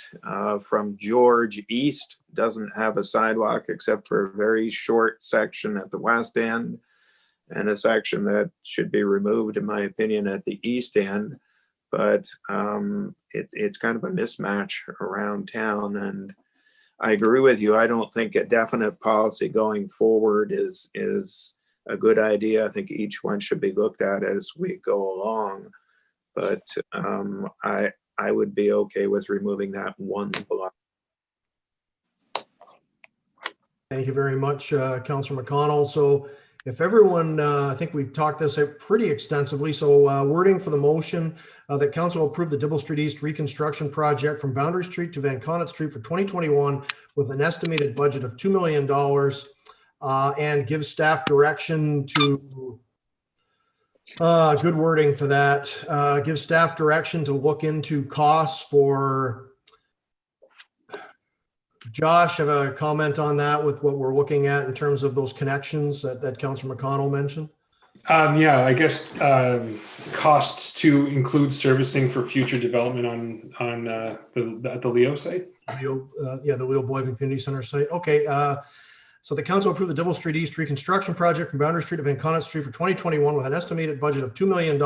from George East doesn't have a sidewalk except for a very short section at the west end and a section that should be removed, in my opinion, at the east end. But it's kind of a mismatch around town. And I agree with you. I don't think a definite policy going forward is a good idea. I think each one should be looked at as we go along. But I would be okay with removing that one block.
Thank you very much, Councilor McConnell. So if everyone, I think we've talked this out pretty extensively. So wording for the motion that council approve the Dibble Street East reconstruction project from Boundary Street to Van Connet Street for 2021 with an estimated budget of $2 million and give staff direction to good wording for that. Give staff direction to look into costs for. Josh, have a comment on that with what we're looking at in terms of those connections that Councilor McConnell mentioned?
Yeah, I guess costs to include servicing for future development at the Leo site.
The Leo Boivin Community Center site. Okay. So the council approved the Dibble Street East reconstruction project from Boundary Street to Van Connet Street for 2021 with an estimated budget of $2 million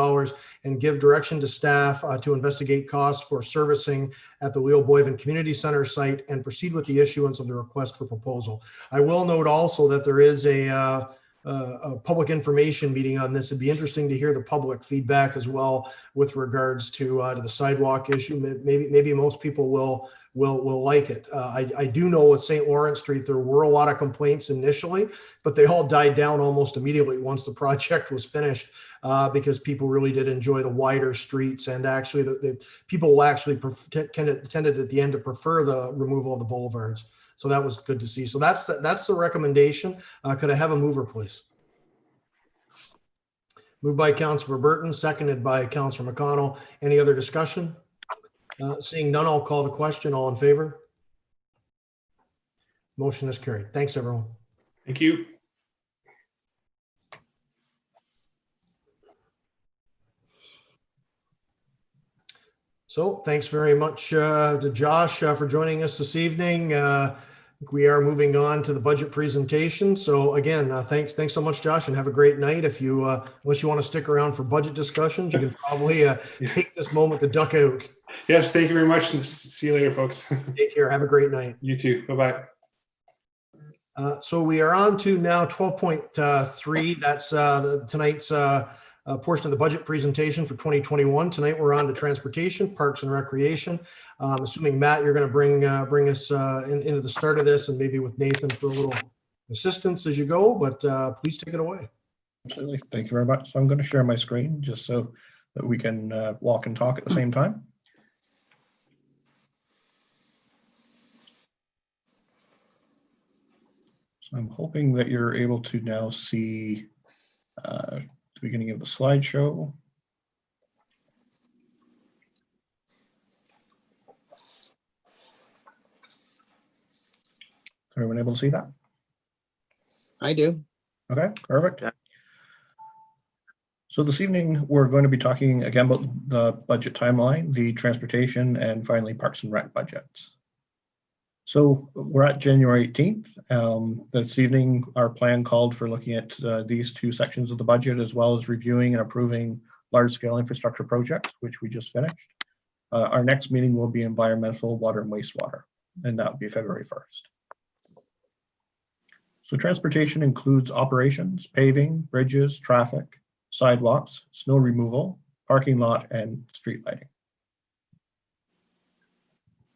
and give direction to staff to investigate costs for servicing at the Leo Boyven Community Center site and proceed with the issuance of the request for proposal. I will note also that there is a public information meeting on this. It'd be interesting to hear the public feedback as well with regards to the sidewalk issue. Maybe most people will like it. I do know with St. Lawrence Street, there were a lot of complaints initially, but they all died down almost immediately once the project was finished because people really did enjoy the wider streets, and actually the people actually tended at the end to prefer the removal of the boulevards. So that was good to see. So that's the recommendation. Could I have a mover, please? Moved by Councilor Burton, seconded by Councilor McConnell. Any other discussion? Seeing none, I'll call the question. All in favor? Motion is carried. Thanks, everyone.
Thank you.
So thanks very much to Josh for joining us this evening. We are moving on to the budget presentation. So again, thanks so much, Josh, and have a great night. If you, unless you want to stick around for budget discussions, you can probably take this moment to duck out.
Yes, thank you very much. And see you later, folks.
Take care. Have a great night.
You too. Bye-bye.
So we are on to now 12.3. That's tonight's portion of the budget presentation for 2021. Tonight we're on to transportation, parks and recreation. Assuming Matt, you're going to bring us into the start of this, and maybe with Nathan for a little assistance as you go, but please take it away.
Absolutely. Thank you very much. So I'm going to share my screen just so that we can walk and talk at the same time. So I'm hoping that you're able to now see the beginning of the slideshow. Everyone able to see that?
I do.
Okay, perfect.
Yeah.
So this evening, we're going to be talking again about the budget timeline, the transportation, and finally Parks and Rec budgets. So we're at January 18th. This evening, our plan called for looking at these two sections of the budget, as well as reviewing and approving large-scale infrastructure projects, which we just finished. Our next meeting will be environmental, water, and wastewater, and that will be February 1st. So transportation includes operations, paving, bridges, traffic, sidewalks, snow removal, parking lot, and street lighting.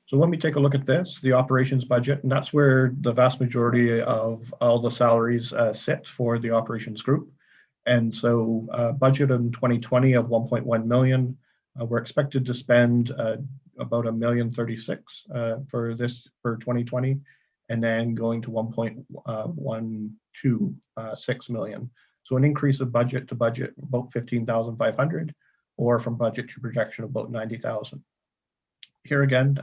So when we take a look at this, the operations budget, and that's where the vast majority of all the salaries sit for the operations group. And so budget in 2020 of 1.1 million, we're expected to spend about $1,036,000 for 2020, and then going to 1.126 million. So an increase of budget to budget about 15,500, or from budget to projection about 90,000. Here again,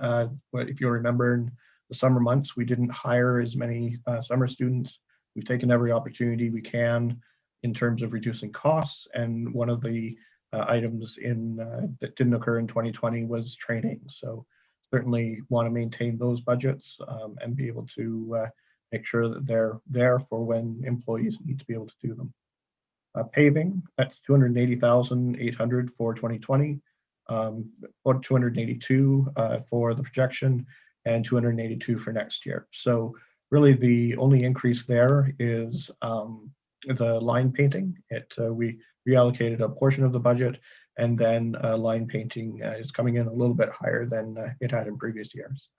if you remember in the summer months, we didn't hire as many summer students. We've taken every opportunity we can in terms of reducing costs. And one of the items that didn't occur in 2020 was training. So certainly want to maintain those budgets and be able to make sure that they're there for when employees need to be able to do them. Paving, that's 280,800 for 2020, about 282 for the projection, and 282 for next year. So really the only increase there is the line painting. We reallocated a portion of the budget, and then line painting is coming in a little bit higher than it had in previous years.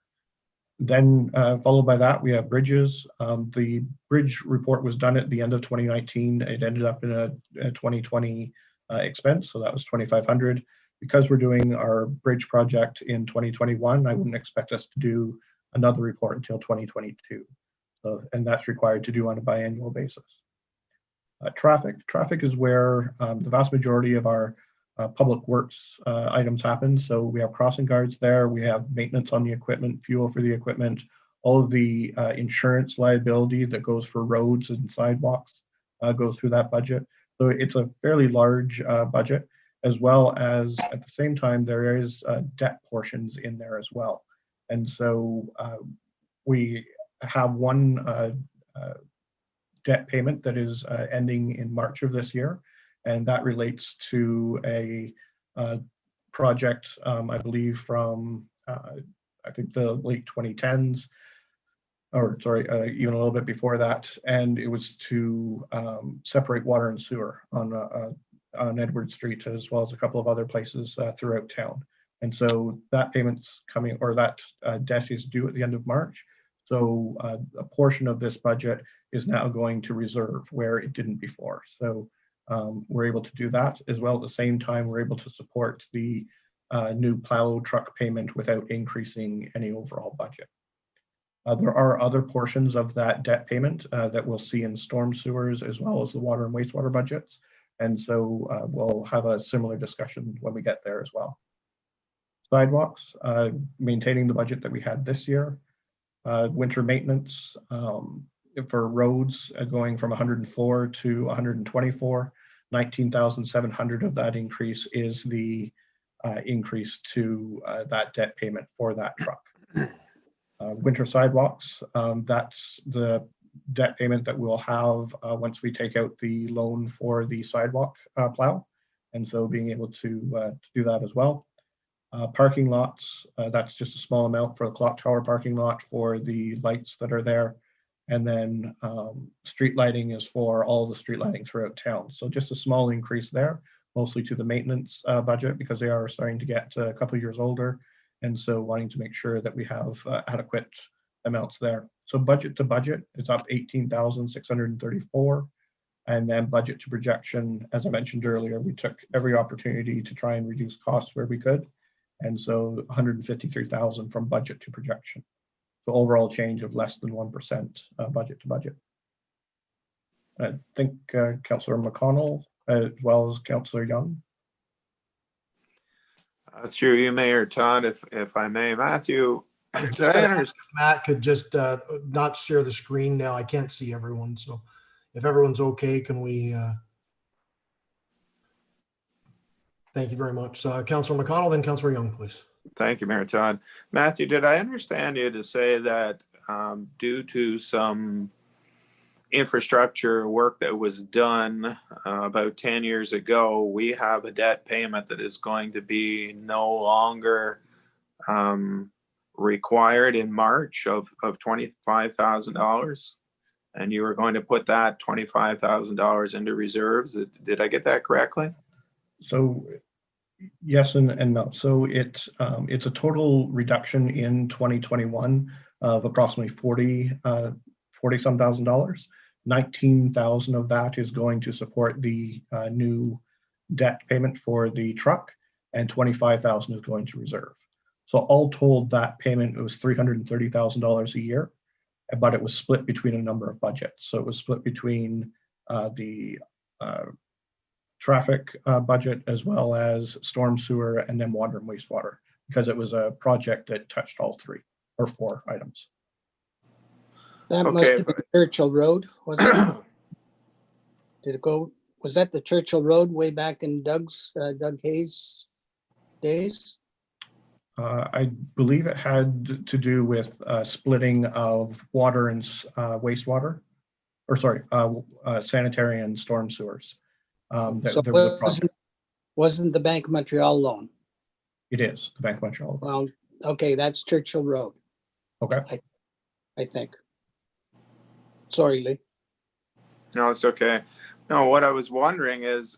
Then followed by that, we have bridges. The bridge report was done at the end of 2019. It ended up in a 2020 expense, so that was 2,500. Because we're doing our bridge project in 2021, I wouldn't expect us to do another report until 2022. So, and that's required to do on a biannual basis. Traffic is where the vast majority of our public works items happen. So we have crossing guards there, we have maintenance on the equipment, fuel for the equipment, all of the insurance liability that goes for roads and sidewalks goes through that budget. So it's a fairly large budget, as well as at the same time, there is debt portions in there as well. And so we have one debt payment that is ending in March of this year. And that relates to a project, I believe from, I think the late 2010s, or sorry, even a little bit before that. And it was to separate water and sewer on Edward Street, as well as a couple of other places throughout town. And so that payment's coming, or that debt is due at the end of March. So a portion of this budget is now going to reserve where it didn't before. So we're able to do that as well. At the same time, we're able to support the new plow truck payment without increasing any overall budget. There are other portions of that debt payment that we'll see in storm sewers as well as the water and wastewater budgets. And so we'll have a similar discussion when we get there as well. Sidewalks, maintaining the budget that we had this year. Winter maintenance for roads going from 104 to 124. 19,700 of that increase is the increase to that debt payment for that truck. Winter sidewalks, that's the debt payment that we'll have once we take out the loan for the sidewalk plow. And so being able to do that as well. Parking lots, that's just a small amount for the clock tower parking lot for the lights that are there. And then street lighting is for all the street lighting throughout town. So just a small increase there, mostly to the maintenance budget because they are starting to get a couple of years older. And so wanting to make sure that we have adequate amounts there. So budget to budget, it's up 18,634. And then budget to projection, as I mentioned earlier, we took every opportunity to try and reduce costs where we could. And so 153,000 from budget to projection. So overall change of less than 1% budget to budget. I think Councillor McConnell, as well as Councillor Young.
Through you, Mayor Todd, if I may, Matthew.
Matt could just not share the screen now. I can't see everyone. So if everyone's okay, can we? Thank you very much. So Councillor McConnell, then Councillor Young, please.
Thank you, Mayor Todd. Matthew, did I understand you to say that due to some infrastructure work that was done about 10 years ago, we have a debt payment that is going to be no longer required in March of $25,000? And you were going to put that $25,000 into reserves. Did I get that correctly?
So yes and no. So it's a total reduction in 2021 of approximately 40 some thousand dollars. 19,000 of that is going to support the new debt payment for the truck, and 25,000 is going to reserve. So all told, that payment was $330,000 a year, but it was split between a number of budgets. So it was split between the traffic budget as well as storm sewer and then water and wastewater, because it was a project that touched all three or four items.
That
Okay,
must have been Churchill Road, was it? Did it go, was that the Churchill Road way back in Doug Hayes' days?
I believe it had to do with splitting of water and wastewater, or sorry, sanitary and storm sewers.
So
There was a project.
wasn't the Bank of Montreal loan?
It is the Bank of Montreal.
Well, okay, that's Churchill Road,
Okay.
I think. Sorry, Lee.
No, it's okay. No, what I was wondering is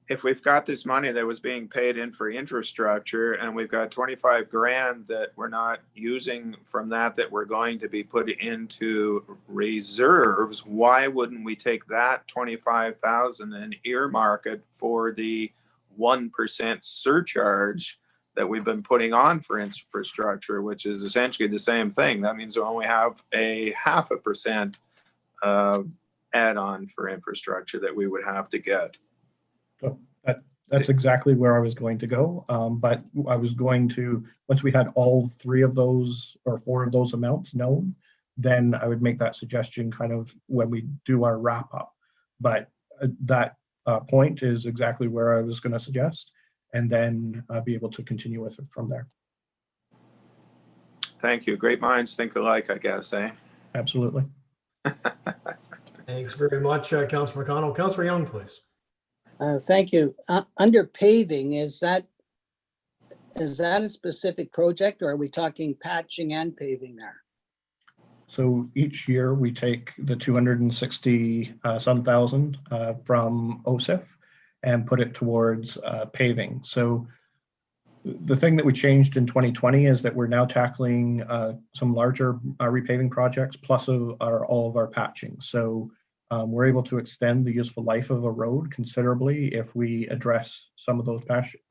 if we've got this money that was being paid in for infrastructure and we've got 25 grand that we're not using from that we're going to be put into reserves, why wouldn't we take that 25,000 and earmark it for the 1% surcharge that we've been putting on for infrastructure, which is essentially the same thing? That means we only have a 0.5% add-on for infrastructure that we would have to get.
So that's exactly where I was going to go. But I was going to, once we had all three of those or four of those amounts known, then I would make that suggestion kind of when we do our wrap up. But that point is exactly where I was going to suggest, and then be able to continue with it from there.
Thank you. Great minds think alike, I guess, eh?
Absolutely.
Thanks very much, Councilor McConnell. Councilor Young, please.
Thank you. Under paving, is that a specific project, or are we talking patching and paving there?
So each year we take the 260 some thousand from OSIF and put it towards paving. So the thing that we changed in 2020 is that we're now tackling some larger repaving projects plus all of our patching. So we're able to extend the useful life of a road considerably if we address some of those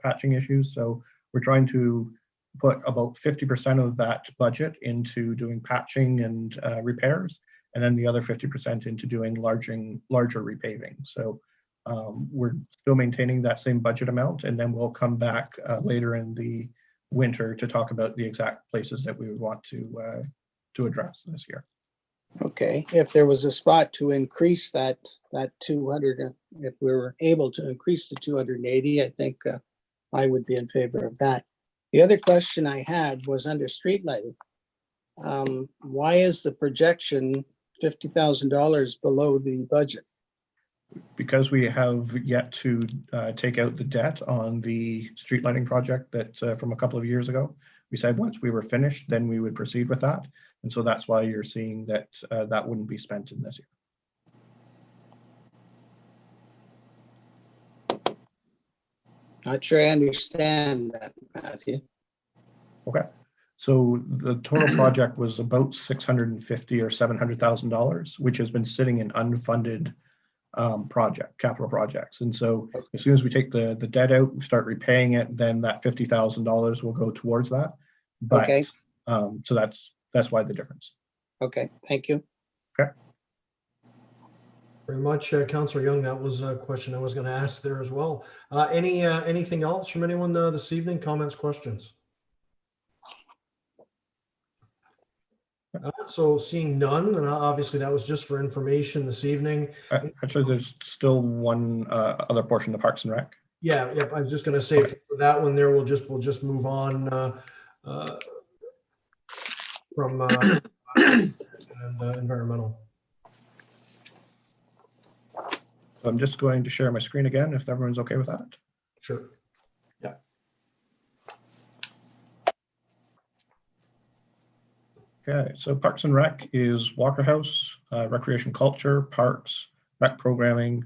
patching issues. So we're trying to put about 50% of that budget into doing patching and repairs, and then the other 50% into doing larger repaving. So we're still maintaining that same budget amount, and then we'll come back later in the winter to talk about the exact places that we would want to address this year.
Okay, if there was a spot to increase that 200, if we were able to increase the 280, I think I would be in favor of that. The other question I had was under street lighting. Why is the projection $50,000 below the budget?
Because we have yet to take out the debt on the street lighting project that from a couple of years ago. We said once we were finished, then we would proceed with that. And so that's why you're seeing that that wouldn't be spent in this year.
Not sure I understand that, Matthew.
Okay. So the total project was about $650,000 or $700,000, which has been sitting in unfunded capital projects. And so as soon as we take the debt out, we start repaying it, then that $50,000 will go towards that. But,
okay.
So that's why the difference.
Okay, thank you.
Okay.
Very much, Councilor Young. That was a question I was going to ask there as well. Anything else from anyone this evening? Comments, questions? So seeing none, and obviously that was just for information this evening.
Actually, there's still one other portion of Parks and Rec.
Yeah, I was just going to say for that one there, we'll just move on from and environmental.
I'm just going to share my screen again if everyone's okay with that.
Sure. Yeah.
Okay, so Parks and Rec is Walker House, Recreation Culture, Parks, Rec Programming,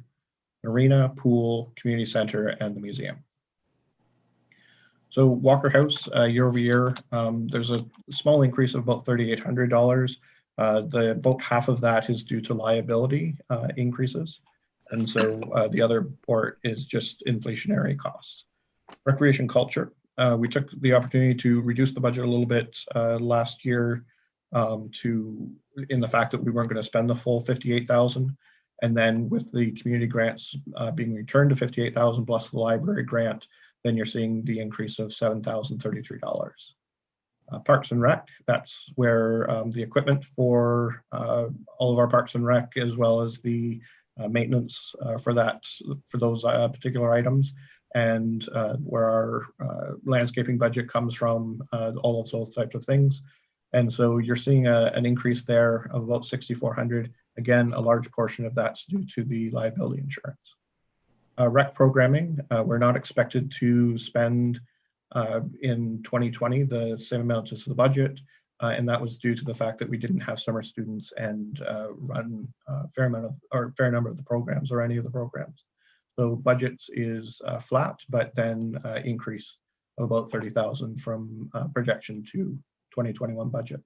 Marina, Pool, Community Center, and the Museum. So Walker House, year over year, there's a small increase of about $3,800. About half of that is due to liability increases. And so the other part is just inflationary costs. Recreation Culture, we took the opportunity to reduce the budget a little bit last year in the fact that we weren't going to spend the full $58,000. And then with the community grants being returned to $58,000 plus the library grant, then you're seeing the increase of $7,033. Parks and Rec, that's where the equipment for all of our Parks and Rec, as well as the maintenance for those particular items, and where our landscaping budget comes from, all of those types of things. And so you're seeing an increase there of about $6,400. Again, a large portion of that's due to the liability insurance. Rec Programming, we're not expected to spend in 2020 the same amount as the budget, and that was due to the fact that we didn't have summer students and run a fair number of the programs or any of the programs. So budget is flat, but then increase of about $30,000 from projection to 2021 budget.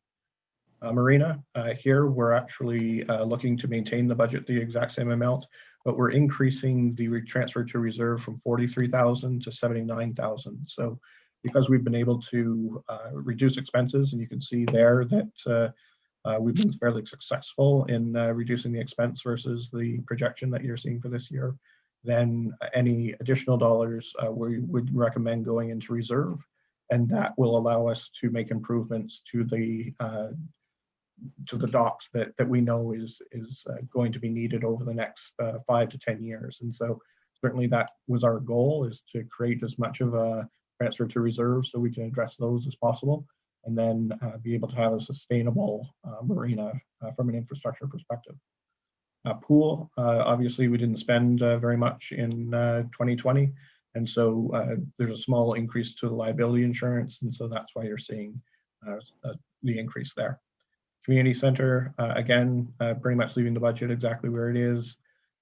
Marina, here we're actually looking to maintain the budget the exact same amount, but we're increasing the transfer to reserve from $43,000 to $79,000. So because we've been able to reduce expenses, and you can see there that we've been fairly successful in reducing the expense versus the projection that you're seeing for this year, then any additional dollars we would recommend going into reserve, and that will allow us to make improvements to the docks that we know is going to be needed over the next 5 to 10 years. And so certainly that was our goal, is to create as much of a transfer to reserve so we can address those as possible. and then be able to have a sustainable marina from an infrastructure perspective. Pool, obviously we didn't spend very much in 2020, and so there's a small increase to the liability insurance, and so that's why you're seeing the increase there. Community center, again, pretty much leaving the budget exactly where it is.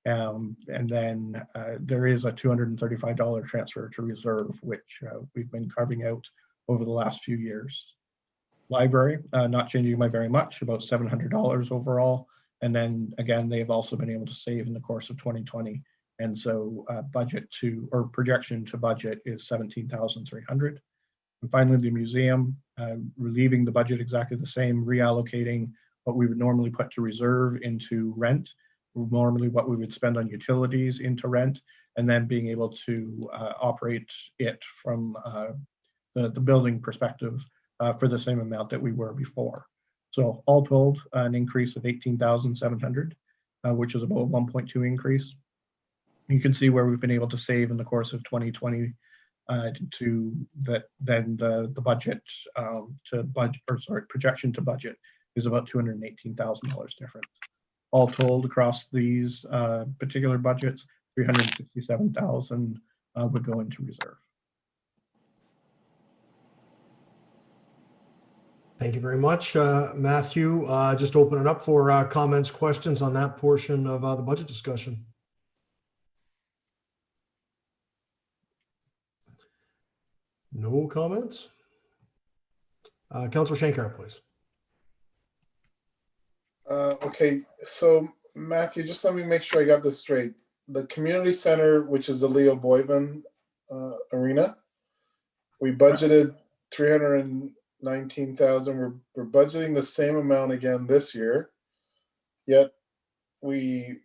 And then there is a $235 transfer to reserve, which we've been carving out over the last few years. Library, not changing by very much, about $700 overall. And then again, they have also been able to save in the course of 2020. And so budget to, or projection to budget is 17,300. And finally, the museum, leaving the budget exactly the same, reallocating what we would normally put to reserve into rent, normally what we would spend on utilities into rent, and then being able to operate it from the building perspective for the same amount that we were before. So all told, an increase of 18,700, which is about a 1.2 increase. You can see where we've been able to save in the course of 2020 to that. Then the budget to budget, or sorry, projection to budget is about $218,000 difference. All told, across these particular budgets, 367,000 would go into reserve.
Thank you very much, Matthew. Just open it up for comments, questions on that portion of the budget discussion. No comments? Councillor Shankar, please.
Okay, so Matthew, just let me make sure I got this straight. The community center, which is the Leo Boyven arena, we budgeted 319,000. We're budgeting the same amount again this year, yet we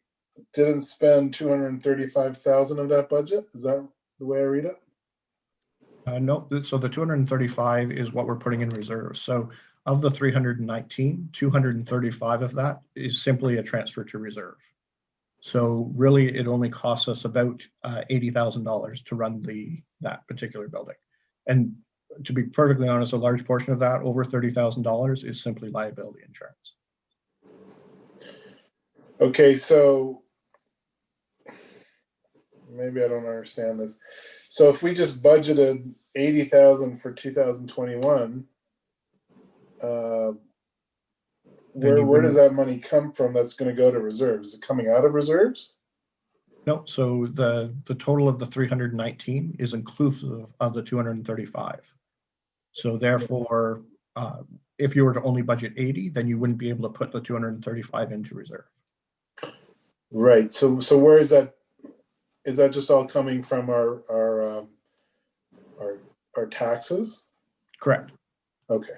didn't spend 235,000 of that budget. Is that the way I read it?
No, so the 235 is what we're putting in reserve. So of the 319, 235 of that is simply a transfer to reserve. So really, it only costs us about $80,000 to run that particular building. And to be perfectly honest, a large portion of that, over $30,000, is simply liability insurance.
Okay, so maybe I don't understand this. So if we just budgeted 80,000 for 2021, where does that money come from that's going to go to reserves? Is it coming out of reserves?
No, so the total of the 319 is inclusive of the 235. So therefore, if you were to only budget 80, then you wouldn't be able to put the 235 into reserve.
Right. So where is that? Is that just all coming from our taxes?
Correct.
Okay.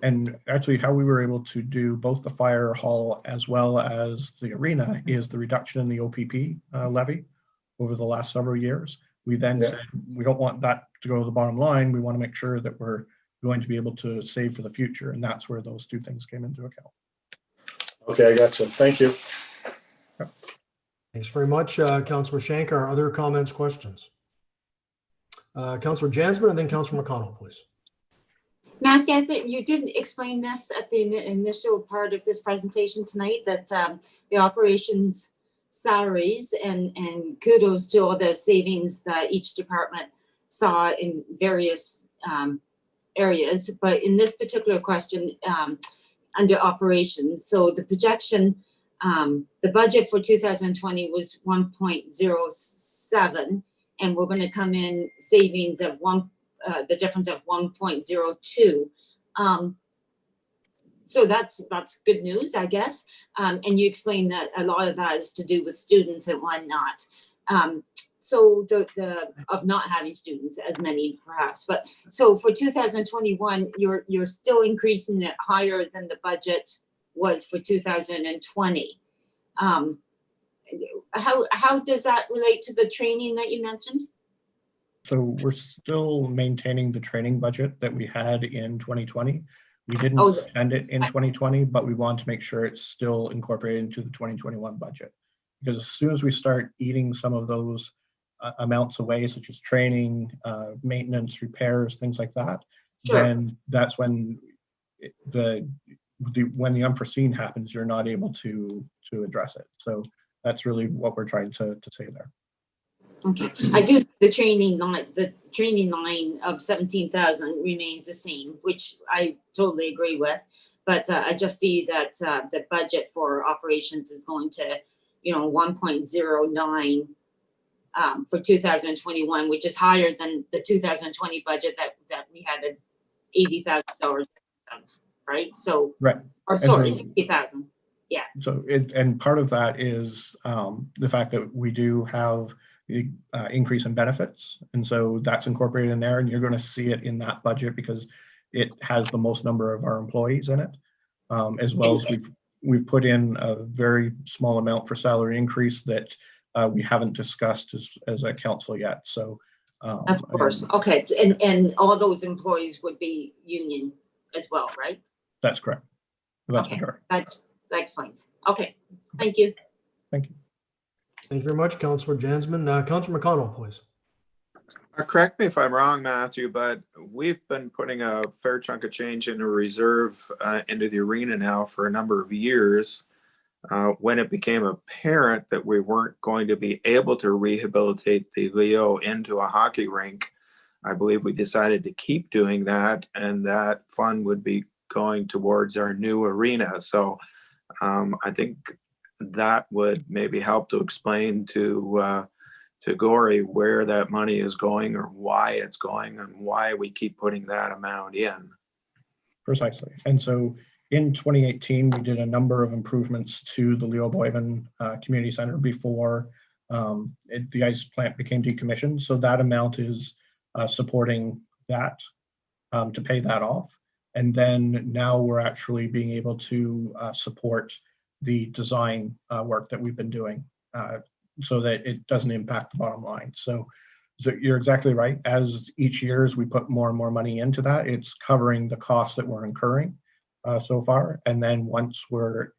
And actually, how we were able to do both the fire hall as well as the arena is the reduction in the OPP levy over the last several years. We then said, we don't want that to go to the bottom line. We want to make sure that we're going to be able to save for the future. And that's where those two things came into account.
Okay, I got you. Thank you.
Yep.
Thanks very much, Councillor Shankar. Other comments, questions? Councillor Jansman and then Councillor McConnell, please.
Matthew, I think you did explain this at the initial part of this presentation tonight, that the operations salaries, and kudos to all the savings that each department saw in various areas. But in this particular question, under operations, so the projection, the budget for 2020 was 1.07, and we're going to come in savings of the difference of 1.02. So that's good news, I guess. And you explained that a lot of that is to do with students and whatnot. So of not having students as many perhaps, but so for 2021, you're still increasing it higher than the budget was for 2020. How does that relate to the training that you mentioned?
So we're still maintaining the training budget that we had in 2020. We didn't spend it in 2020, but we want to make sure it's still incorporated into the 2021 budget. Because as soon as we start eating some of those amounts away, such as training, maintenance, repairs, things like that,
Sure.
then that's when when the unforeseen happens, you're not able to address it. So that's really what we're trying to say there.
Okay, I do, the training line of 17,000 remains the same, which I totally agree with. But I just see that the budget for operations is going to, 1.09 for 2021, which is higher than the 2020 budget that we had at $80,000, right? So,
Right.
or sorry,
so-
50,000.
So and part of that is the fact that we do have the increase in benefits. And so that's incorporated in there, and you're going to see it in that budget because it has the most number of our employees in it. As well as we've put in a very small amount for salary increase that we haven't discussed as a council yet. So
Of course, okay, and all those employees would be union as well, right?
That's correct. That's
Okay.
majority.
That explains. Okay, thank you.
Thank you.
Thank you very much, Councillor Jansman. Councillor McConnell, please.
Correct me if I'm wrong, Matthew, but we've been putting a fair chunk of change in a reserve into the arena now for a number of years. When it became apparent that we weren't going to be able to rehabilitate the Leo into a hockey rink, I believe we decided to keep doing that, and that fund would be going towards our new arena. So I think that would maybe help to explain to Gory where that money is going or why it's going and why we keep putting that amount in.
Precisely. And so in 2018, we did a number of improvements to the Leo Boyven Community Center before the ice plant became decommissioned. So that amount is supporting that to pay that off. And then now we're actually being able to support the design work that we've been doing so that it doesn't impact the bottom line. So you're exactly right. As each year, as we put more and more money into that, it's covering the costs that we're incurring so far. And then once we're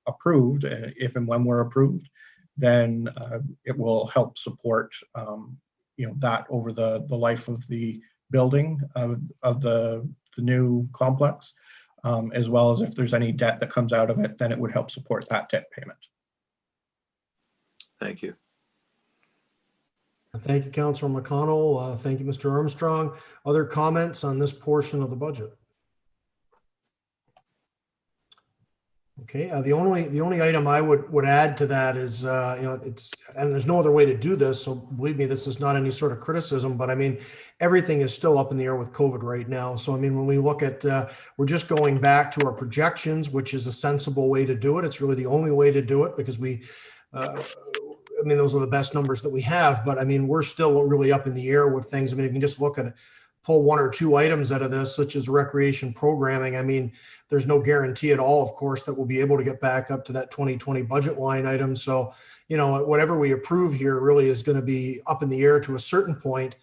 approved, if and when we're approved, then it will help support that over the life of the building of the new complex, as well as if there's any debt that comes out of it, then it would help support that debt payment.
Thank you.
Thank you, Councillor McConnell. Thank you, Mr. Armstrong. Other comments on this portion of the budget? Okay, the only item I would add to that is, it's, and there's no other way to do this, so believe me, this is not any sort of criticism, but I mean, everything is still up in the air with COVID right now. So I mean, when we look at, we're just going back to our projections, which is a sensible way to do it. It's really the only way to do it because I mean, those are the best numbers that we have, but I mean, we're still really up in the air with things. I mean, if you can just look at pull one or two items out of this, such as recreation programming, I mean, there's no guarantee at all, of course, that we'll be able to get back up to that 2020 budget line item. So, whatever we approve here really is going to be up in the air to a certain point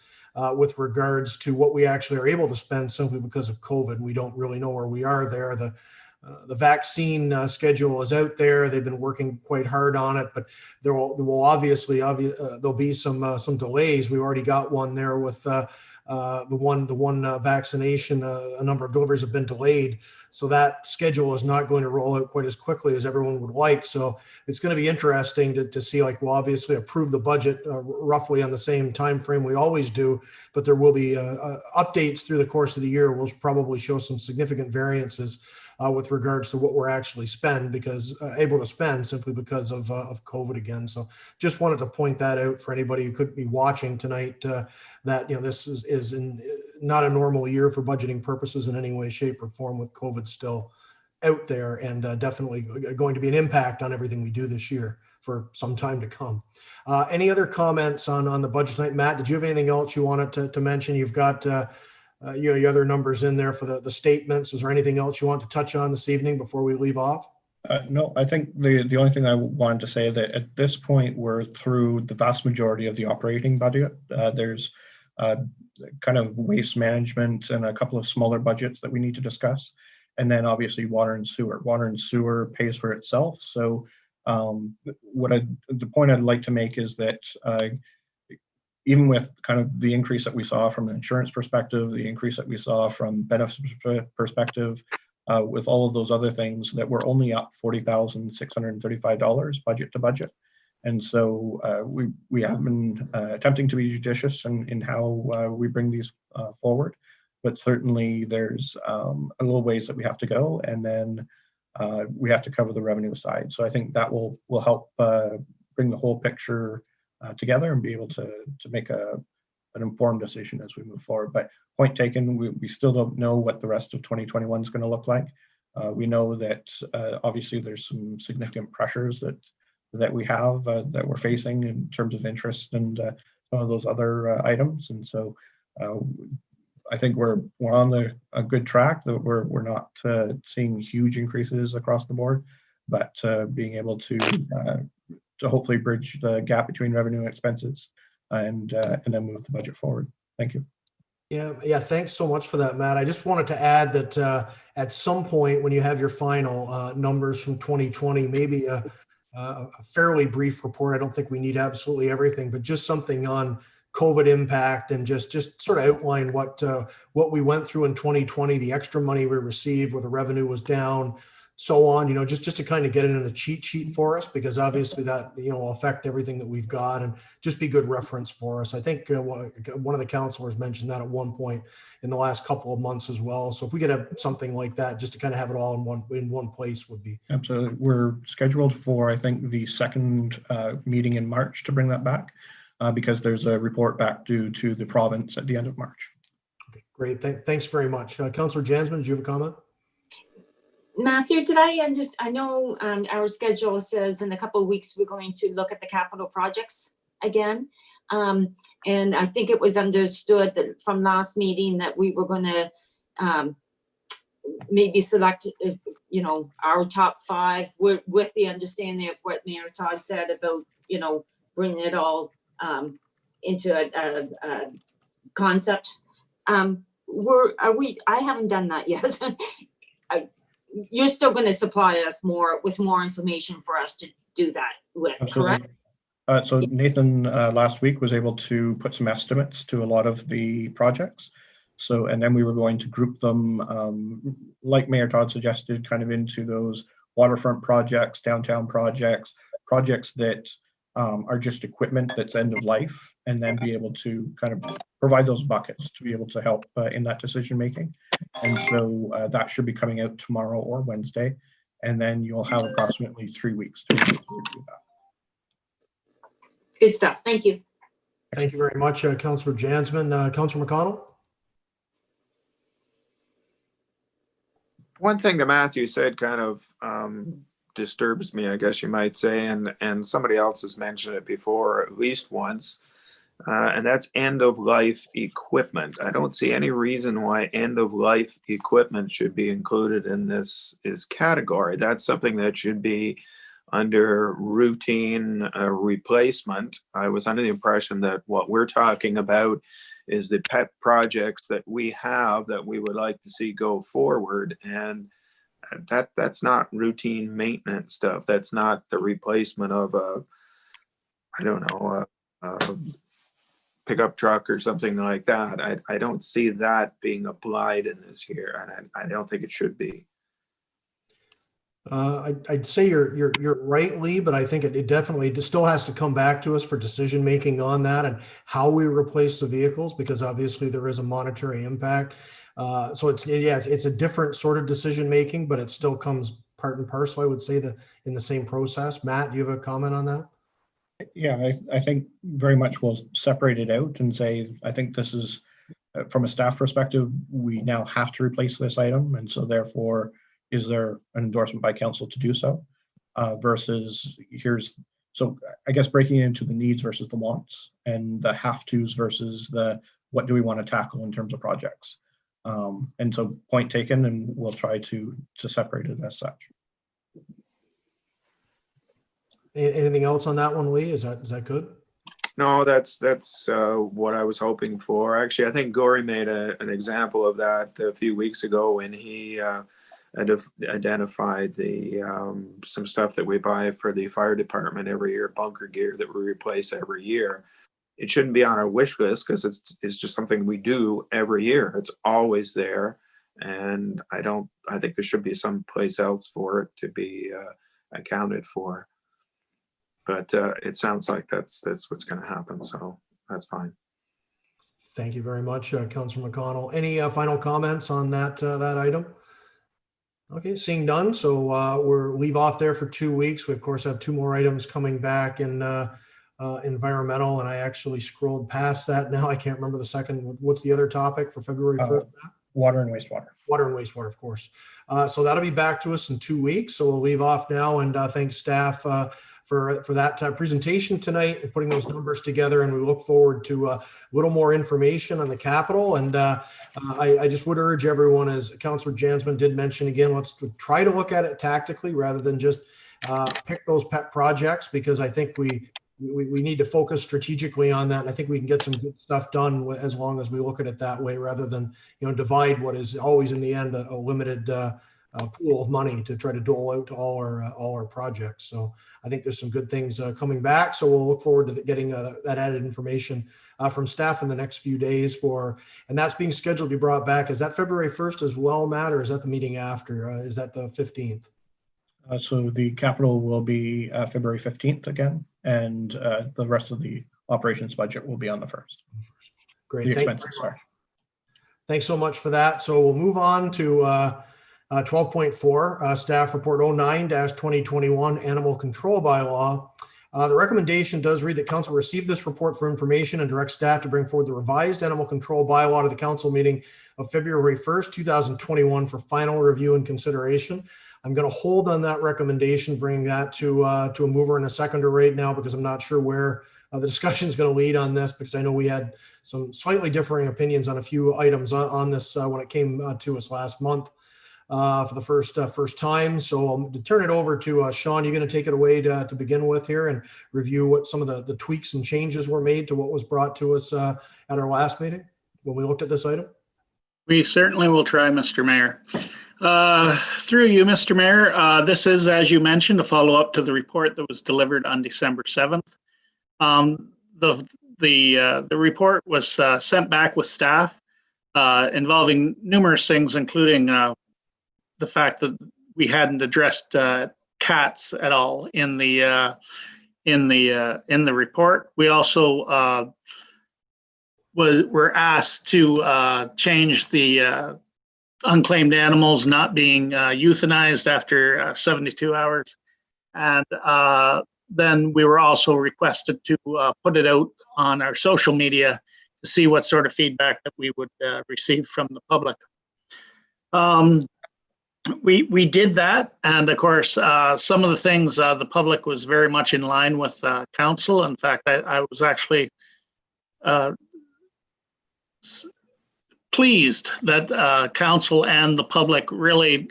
with regards to what we actually are able to spend simply because of COVID. We don't really know where we are there. The vaccine schedule is out there. They've been working quite hard on it, but there will obviously there'll be some delays. We already got one there with the one vaccination. A number of deliveries have been delayed, so that schedule is not going to roll out quite as quickly as everyone would like. So it's going to be interesting to see. Like, we'll obviously approve the budget roughly on the same time frame we always do, but there will be updates through the course of the year. We'll probably show some significant variances with regards to what we're actually able to spend simply because of COVID again. So just wanted to point that out for anybody who could be watching tonight, that this is not a normal year for budgeting purposes in any way, shape, or form, with COVID still out there, and definitely going to be an impact on everything we do this year for some time to come. Any other comments on the budget tonight? Matt, did you have anything else you wanted to mention? You've got your other numbers in there for the statements. Is there anything else you want to touch on this evening before we leave off?
No, I think the only thing I wanted to say that at this point, we're through the vast majority of the operating budget. There's kind of waste management and a couple of smaller budgets that we need to discuss. And then obviously water and sewer. Water and sewer pays for itself. So the point I'd like to make is that even with kind of the increase that we saw from an insurance perspective, the increase that we saw from benefits perspective, with all of those other things, that we're only up $40,635 budget to budget. And so we have been attempting to be judicious in how we bring these forward, but certainly there's a little ways that we have to go, and then we have to cover the revenue side. So I think that will help bring the whole picture together and be able to make an informed decision as we move forward. But point taken, we still don't know what the rest of 2021 is going to look like. We know that obviously there's some significant pressures that we have that we're facing in terms of interest and some of those other items. And so I think we're on a good track, that we're not seeing huge increases across the board, but being able to hopefully bridge the gap between revenue and expenses and then move the budget forward. Thank you.
Yeah. Thanks so much for that, Matt. I just wanted to add that at some point when you have your final numbers from 2020, maybe a fairly brief report. I don't think we need absolutely everything, but just something on COVID impact and just sort of outline what we went through in 2020, the extra money we received where the revenue was down, so on, just to kind of get it in a cheat sheet for us, because obviously that, will affect everything that we've got and just be good reference for us. I think one of the counselors mentioned that at one point in the last couple of months as well. So if we could have something like that, just to kind of have it all in one place would be.
Absolutely. We're scheduled for, I think, the second meeting in March to bring that back because there's a report back due to the province at the end of March.
Okay, great. Thanks very much. Councillor Jansman, do you have a comment?
Matthew, I know our schedule says in a couple of weeks we're going to look at the capital projects again. And I think it was understood that from last meeting that we were going to maybe select, our top 5 with the understanding of what Mayor Todd said about, bringing it all into a concept. I haven't done that yet. You're still going to supply us with more information for us to do that with,
Absolutely.
Correct?
So Nathan last week was able to put some estimates to a lot of the projects. So, and then we were going to group them, like Mayor Todd suggested, kind of into those waterfront projects, downtown projects that are just equipment that's end of life, and then be able to kind of provide those buckets to be able to help in that decision making. And so that should be coming out tomorrow or Wednesday, and then you'll have approximately 3 weeks to review that.
Good stuff. Thank you.
Thank you very much, Councillor Jansman. Councillor McConnell?
One thing that Matthew said kind of disturbs me, I guess you might say, and somebody else has mentioned it before at least once, and that's end-of-life equipment. I don't see any reason why end-of-life equipment should be included in this category. That's something that should be under routine replacement. I was under the impression that what we're talking about is the pet projects that we have that we would like to see go forward, and that's not routine maintenance stuff. That's not the replacement of a pickup truck or something like that. I don't see that being applied in this here, and I don't think it should be.
I'd say you're right, Lee, but I think it definitely still has to come back to us for decision making on that and how we replace the vehicles, because obviously there is a monetary impact. So it's a different sort of decision making, but it still comes part and parcel, I would say, in the same process. Matt, do you have a comment on that?
Yeah, I think very much we'll separate it out and say, I think this is, from a staff perspective, we now have to replace this item. And so therefore, is there an endorsement by council to do so? Versus so I guess breaking it into the needs versus the wants, and the have tos versus the what do we want to tackle in terms of projects. And so point taken, and we'll try to separate it as such.
Anything else on that one, Lee? Is that good?
No, that's what I was hoping for. Actually, I think Gory made an example of that a few weeks ago when he identified some stuff that we buy for the fire department every year, bunker gear that we replace every year. it shouldn't be on our wish list because it's just something we do every year. It's always there. And I think there should be some place else for it to be accounted for. But it sounds like that's what's going to happen. So that's fine.
Thank you very much, Councillor McConnell. Any final comments on that item? Okay, seeing none. So we're leave off there for 2 weeks. We of course have 2 more items coming back in environmental, and I actually scrolled past that. Now I can't remember the second. What's the other topic for February 1st?
Water and wastewater.
Water and wastewater, of course. So that'll be back to us in 2 weeks. So we'll leave off now, and thank staff for that presentation tonight and putting those numbers together. And we look forward to a little more information on the capital. And I just would urge everyone, as Councillor Jansman did mention again, let's try to look at it tactically rather than just pick those pet projects, because I think we need to focus strategically on that. And I think we can get some good stuff done as long as we look at it that way, rather than, divide what is always in the end a limited pool of money to try to dole out to all our projects. So I think there's some good things coming back. So we'll look forward to getting that added information from staff in the next few days and that's being scheduled to be brought back. Is that February 1st as well, Matt, or is that the meeting after? Is that the 15th?
So the capital will be February 15th again, and the rest of the operations budget will be on the 1st.
Great. Thanks so much for that. So we'll move on to 12.4, staff report 09-2021 animal control bylaw. The recommendation does read that council receive this report for information and direct staff to bring forward the revised animal control bylaw to the council meeting of February 1st, 2021 for final review and consideration. I'm going to hold on that recommendation, bring that to a mover and a seconder right now, because I'm not sure where the discussion is going to lead on this, because I know we had some slightly differing opinions on a few items on this when it came to us last month for the first time. So I'll turn it over to Sean. You're going to take it away to begin with here and review what some of the tweaks and changes were made to what was brought to us at our last meeting when we looked at this item.
We certainly will try, Mr. Mayor. Through you, Mr. Mayor, this is, as you mentioned, a follow-up to the report that was delivered on December 7th. The report was sent back with staff involving numerous things, including the fact that we hadn't addressed cats at all in the report. We also were asked to change the unclaimed animals not being euthanized after 72 hours. And then we were also requested to put it out on our social media to see what sort of feedback that we would receive from the public. We did that, and of course, some of the things the public was very much in line with council. In fact, I was actually pleased that council and the public really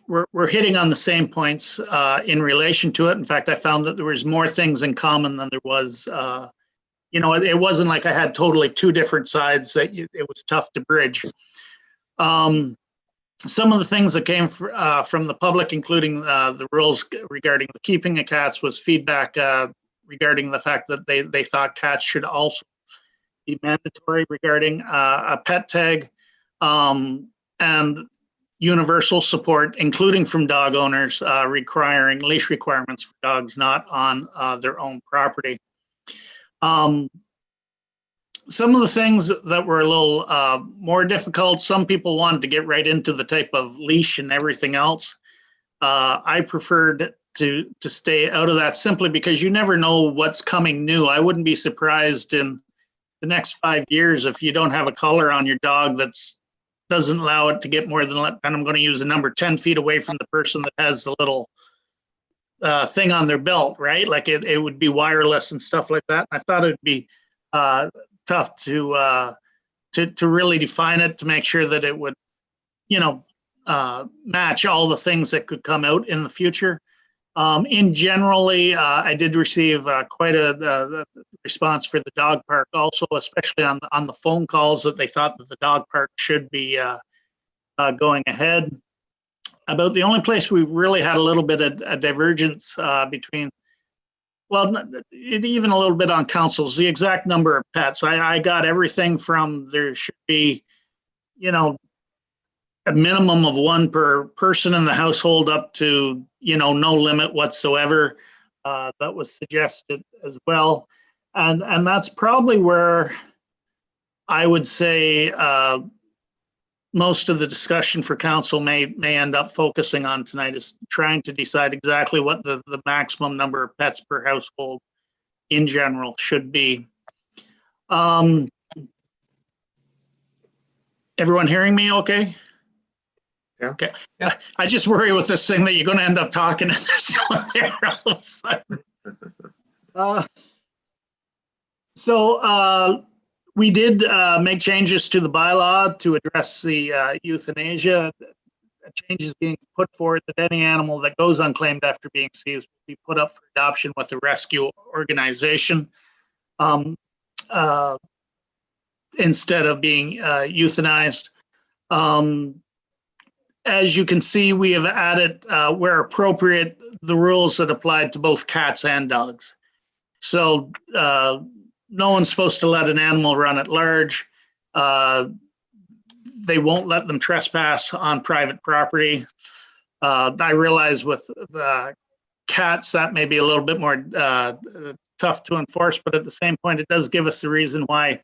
were hitting on the same points in relation to it. In fact, I found that there was more things in common than there was. It wasn't like I had totally two different sides that it was tough to bridge. Some of the things that came from the public, including the rules regarding the keeping of cats, was feedback regarding the fact that they thought cats should also be mandatory regarding a pet tag, and universal support, including from dog owners, requiring leash requirements for dogs not on their own property. Some of the things that were a little more difficult, some people wanted to get right into the type of leash and everything else. I preferred to stay out of that, simply because you never know what's coming new. I wouldn't be surprised in the next 5 years if you don't have a collar on your dog that doesn't allow it to get more than, and I'm going to use a number, 10 feet away from the person that has the little thing on their belt, right? Like it would be wireless and stuff like that. I thought it'd be tough to really define it, to make sure that it would, match all the things that could come out in the future. In generally, I did receive quite a response for the dog park also, especially on the phone calls that they thought that the dog park should be going ahead. About the only place we really had a little bit of a divergence between well, even a little bit on councils, the exact number of pets. I got everything from there should be, you know, a minimum of one per person in the household up to, you know, no limit whatsoever. That was suggested as well. And that's probably where I would say most of the discussion for council may end up focusing on tonight, is trying to decide exactly what the maximum number of pets per household in general should be. Everyone hearing me okay?
Yeah.
Okay. Yeah. I just worry with this thing that you're going to end up talking and there's no one there all of a sudden. We did make changes to the bylaw to address the euthanasia. A change is being put forward that any animal that goes unclaimed after being seized will be put up for adoption with a rescue organization instead of being euthanized. As you can see, we have added, where appropriate, the rules that apply to both cats and dogs. So no one's supposed to let an animal run at large. They won't let them trespass on private property. I realize with cats, that may be a little bit more tough to enforce, but at the same point, it does give us the reason why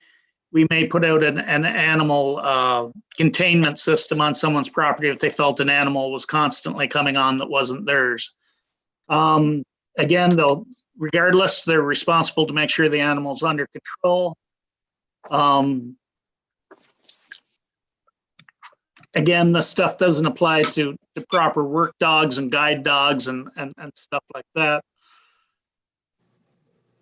we may put out an animal containment system on someone's property if they felt an animal was constantly coming on that wasn't theirs. Again, though, regardless, they're responsible to make sure the animal's under control. Again, this stuff doesn't apply to proper work dogs and guide dogs and stuff like that.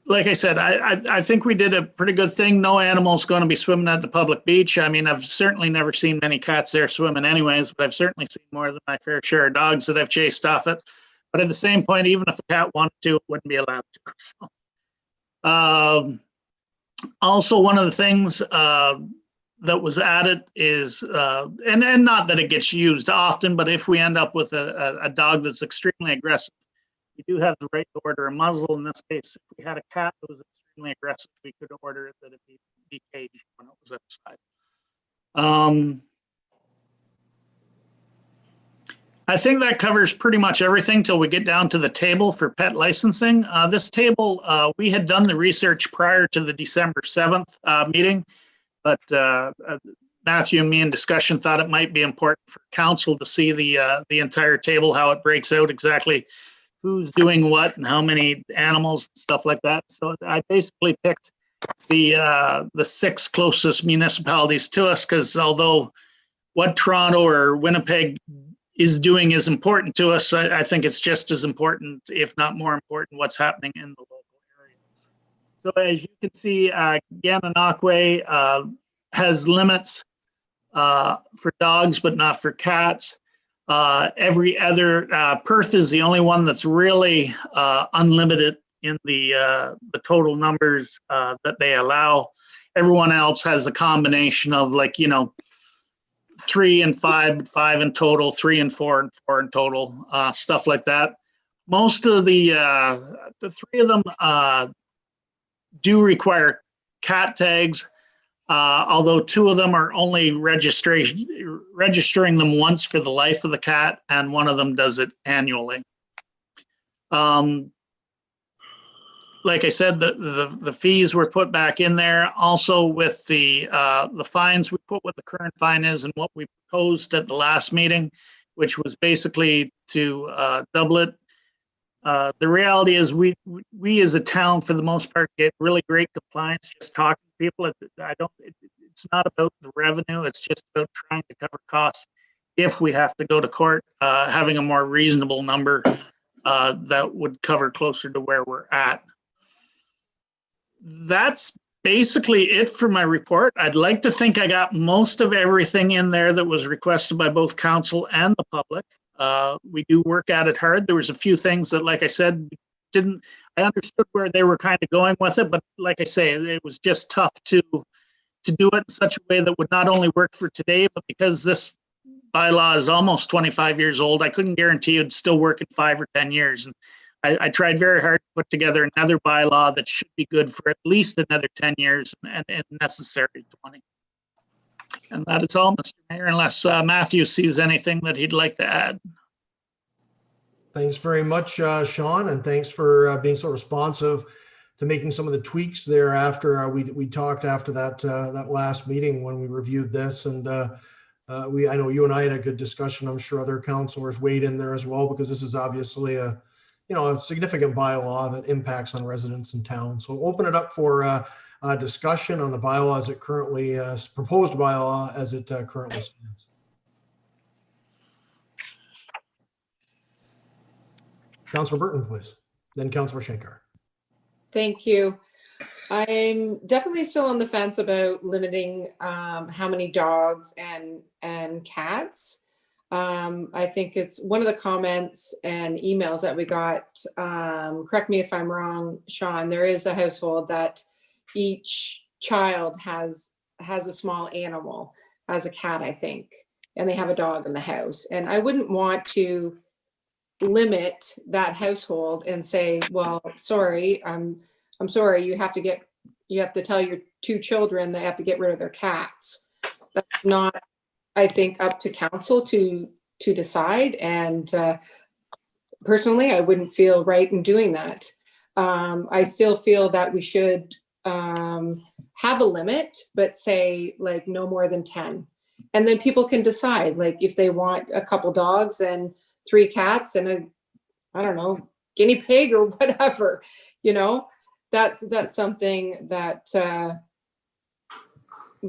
Like I said, I think we did a pretty good thing. No animal's going to be swimming at the public beach. I mean, I've certainly never seen many cats there swimming anyways, but I've certainly seen more than my fair share of dogs that I've chased off it. But at the same point, even if a cat wanted to, it wouldn't be allowed to. So, also, one of the things that was added is, and not that it gets used often, but if we end up with a dog that's extremely aggressive, we do have the right to order a muzzle. In this case, if we had a cat that was extremely aggressive, we could order it that it be caged when it was outside. I think that covers pretty much everything till we get down to the table for pet licensing. This table, we had done the research prior to the December 7th meeting, but Matthew and me in discussion thought it might be important for council to see the entire table, how it breaks out exactly who's doing what and how many animals and stuff like that. So I basically picked the 6 closest municipalities to us, because although what Toronto or Winnipeg is doing is important to us, I think it's just as important, if not more important, what's happening in the local area. So as you can see, Gananoque has limits for dogs, but not for cats. Every other, Perth is the only one that's really unlimited in the total numbers that they allow. Everyone else has a combination of, like, 3 and 5, 5 in total, 3 and 4 and 4 in total, stuff like that. Most of the 3 of them do require cat tags. Although 2 of them are only registering them once for the life of the cat, and 1 of them does it annually. Like I said, the fees were put back in there. Also with the fines, we put what the current fine is and what we proposed at the last meeting, which was basically to double it. The reality is we as a town, for the most part, get really great compliance just talking to people. It's not about the revenue. It's just about trying to cover costs. If we have to go to court, having a more reasonable number that would cover closer to where we're at. That's basically it for my report. I'd like to think I got most of everything in there that was requested by both council and the public. We do work at it hard. There was a few things that, like I said, I understood where they were kind of going with it, but like I say, it was just tough to do it in such a way that would not only work for today, but because this bylaw is almost 25 years old, I couldn't guarantee it'd still work in 5 or 10 years. And I tried very hard to put together another bylaw that should be good for at least another 10 years and necessary 20. And that is all, Mr. Mayor, unless Matthew sees anything that he'd like to add.
Thanks very much, Sean, and thanks for being so responsive to making some of the tweaks there after we talked after that last meeting when we reviewed this. And I know you and I had a good discussion. I'm sure other councilors weighed in there as well, because this is obviously a significant bylaw that impacts on residents in town. So open it up for discussion on the bylaw as it currently proposed bylaw as it currently stands. Councilor Burton, please. Then Councilor Shankar.
Thank you. I'm definitely still on the fence about limiting how many dogs and cats. I think it's one of the comments and emails that we got. Correct me if I'm wrong, Sean. There is a household that each child has a small animal, has a cat, I think, and they have a dog in the house. And I wouldn't want to limit that household and say, well, sorry, I'm sorry, you have to tell your 2 children they have to get rid of their cats. That's not, I think, up to council to decide. And personally, I wouldn't feel right in doing that. I still feel that we should have a limit, but say like no more than 10. And then people can decide, like if they want a couple dogs and 3 cats and I don't know, guinea pig or whatever, that's something that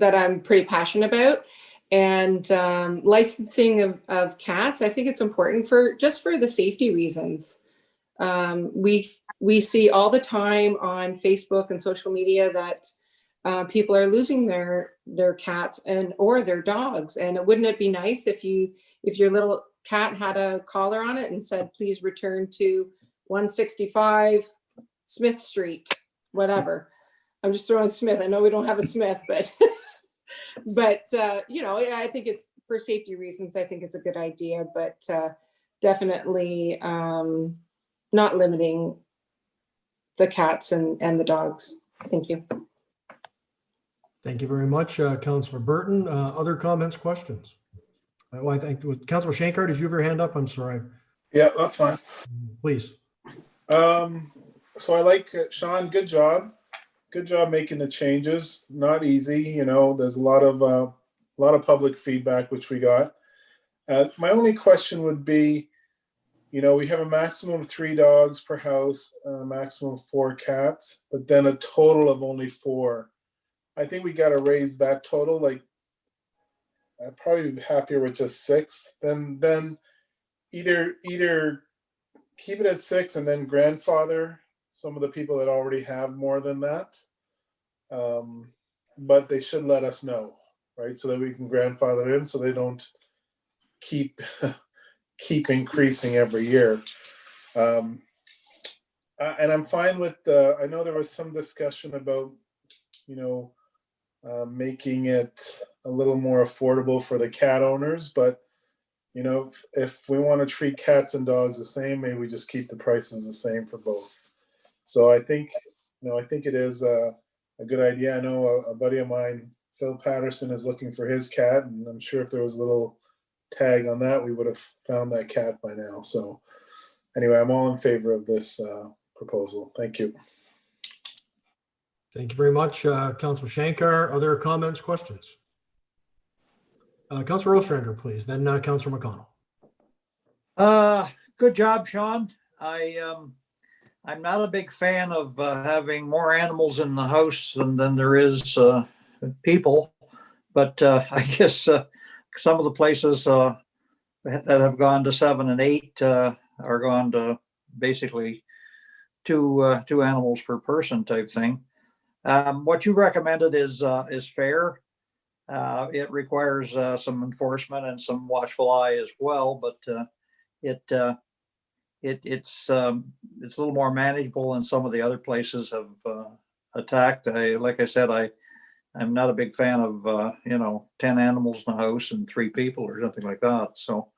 I'm pretty passionate about. And licensing of cats, I think it's important for the safety reasons. We see all the time on Facebook and social media that people are losing their cats or their dogs. And wouldn't it be nice if your little cat had a collar on it and said, please return to 165 Smith Street, whatever. I'm just throwing Smith. I know we don't have a Smith, but I think it's for safety reasons. I think it's a good idea, but definitely not limiting the cats and the dogs. Thank you.
Thank you very much, Councilor Burton. Other comments, questions? I think Councilor Shankar, did you have your hand up? I'm sorry.
Yeah, that's fine.
Please.
So I like Sean. Good job. Good job making the changes. Not easy, there's a lot of public feedback which we got. My only question would be, we have a maximum of 3 dogs per house, a maximum of 4 cats, but then a total of only 4. I think we got to raise that total. Like, I'd probably be happier with just 6. Then either keep it at 6 and then grandfather some of the people that already have more than that. But they should let us know, right? So that we can grandfather in so they don't keep increasing every year. And I'm fine with I know there was some discussion about, making it a little more affordable for the cat owners, but if we want to treat cats and dogs the same, maybe we just keep the prices the same for both. So I think it is a good idea. I know a buddy of mine, Phil Patterson, is looking for his cat, and I'm sure if there was a little tag on that, we would have found that cat by now. So anyway, I'm all in favor of this proposal. Thank you.
Thank you very much, Councilor Shankar. Other comments, questions? Councilor Ostrander, please. Then Councilor McConnell.
Good job, Sean. I'm not a big fan of having more animals in the house than there is people, but I guess some of the places that have gone to 7 and 8 are gone to basically two animals per person type thing. What you recommended is fair. It requires some enforcement and some watchful eye as well, but it's a little more manageable than some of the other places have attacked. Like I said, I'm not a big fan of 10 animals in the house and 3 people or something like that. So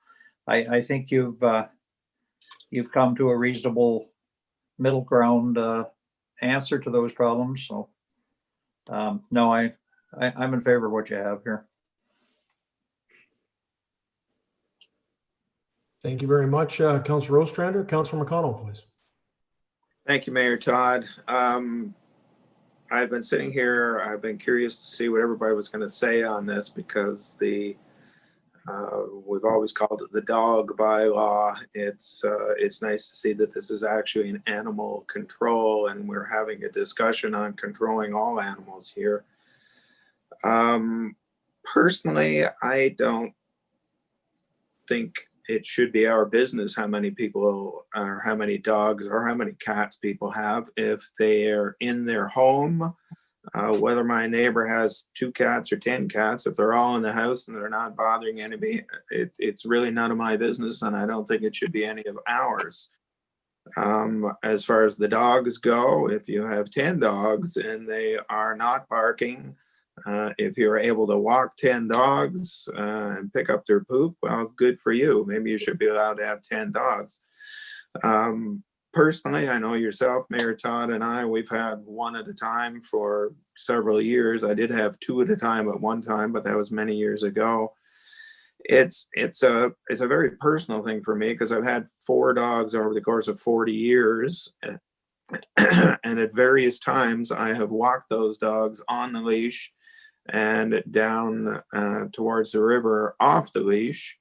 I think you've come to a reasonable middle ground answer to those problems. So no, I'm in favor of what you have here.
Thank you very much, Councilor Ostrander. Councilor McConnell, please.
Thank you, Mayor Todd. I've been sitting here, I've been curious to see what everybody was going to say on this, because we've always called it the dog bylaw. It's nice to see that this is actually an animal control, and we're having a discussion on controlling all animals here. Personally, I don't think it should be our business how many people or how many dogs or how many cats people have if they're in their home. Whether my neighbor has 2 cats or 10 cats, if they're all in the house and they're not bothering anybody, it's really none of my business, and I don't think it should be any of ours. As far as the dogs go, if you have 10 dogs and they are not barking, if you're able to walk 10 dogs and pick up their poop, well, good for you. Maybe you should be allowed to have 10 dogs. Personally, I know yourself, Mayor Todd, and I, we've had 1 at a time for several years. I did have 2 at a time at one time, but that was many years ago. It's a very personal thing for me, because I've had 4 dogs over the course of 40 years. And at various times I have walked those dogs on the leash and down towards the river off the leash.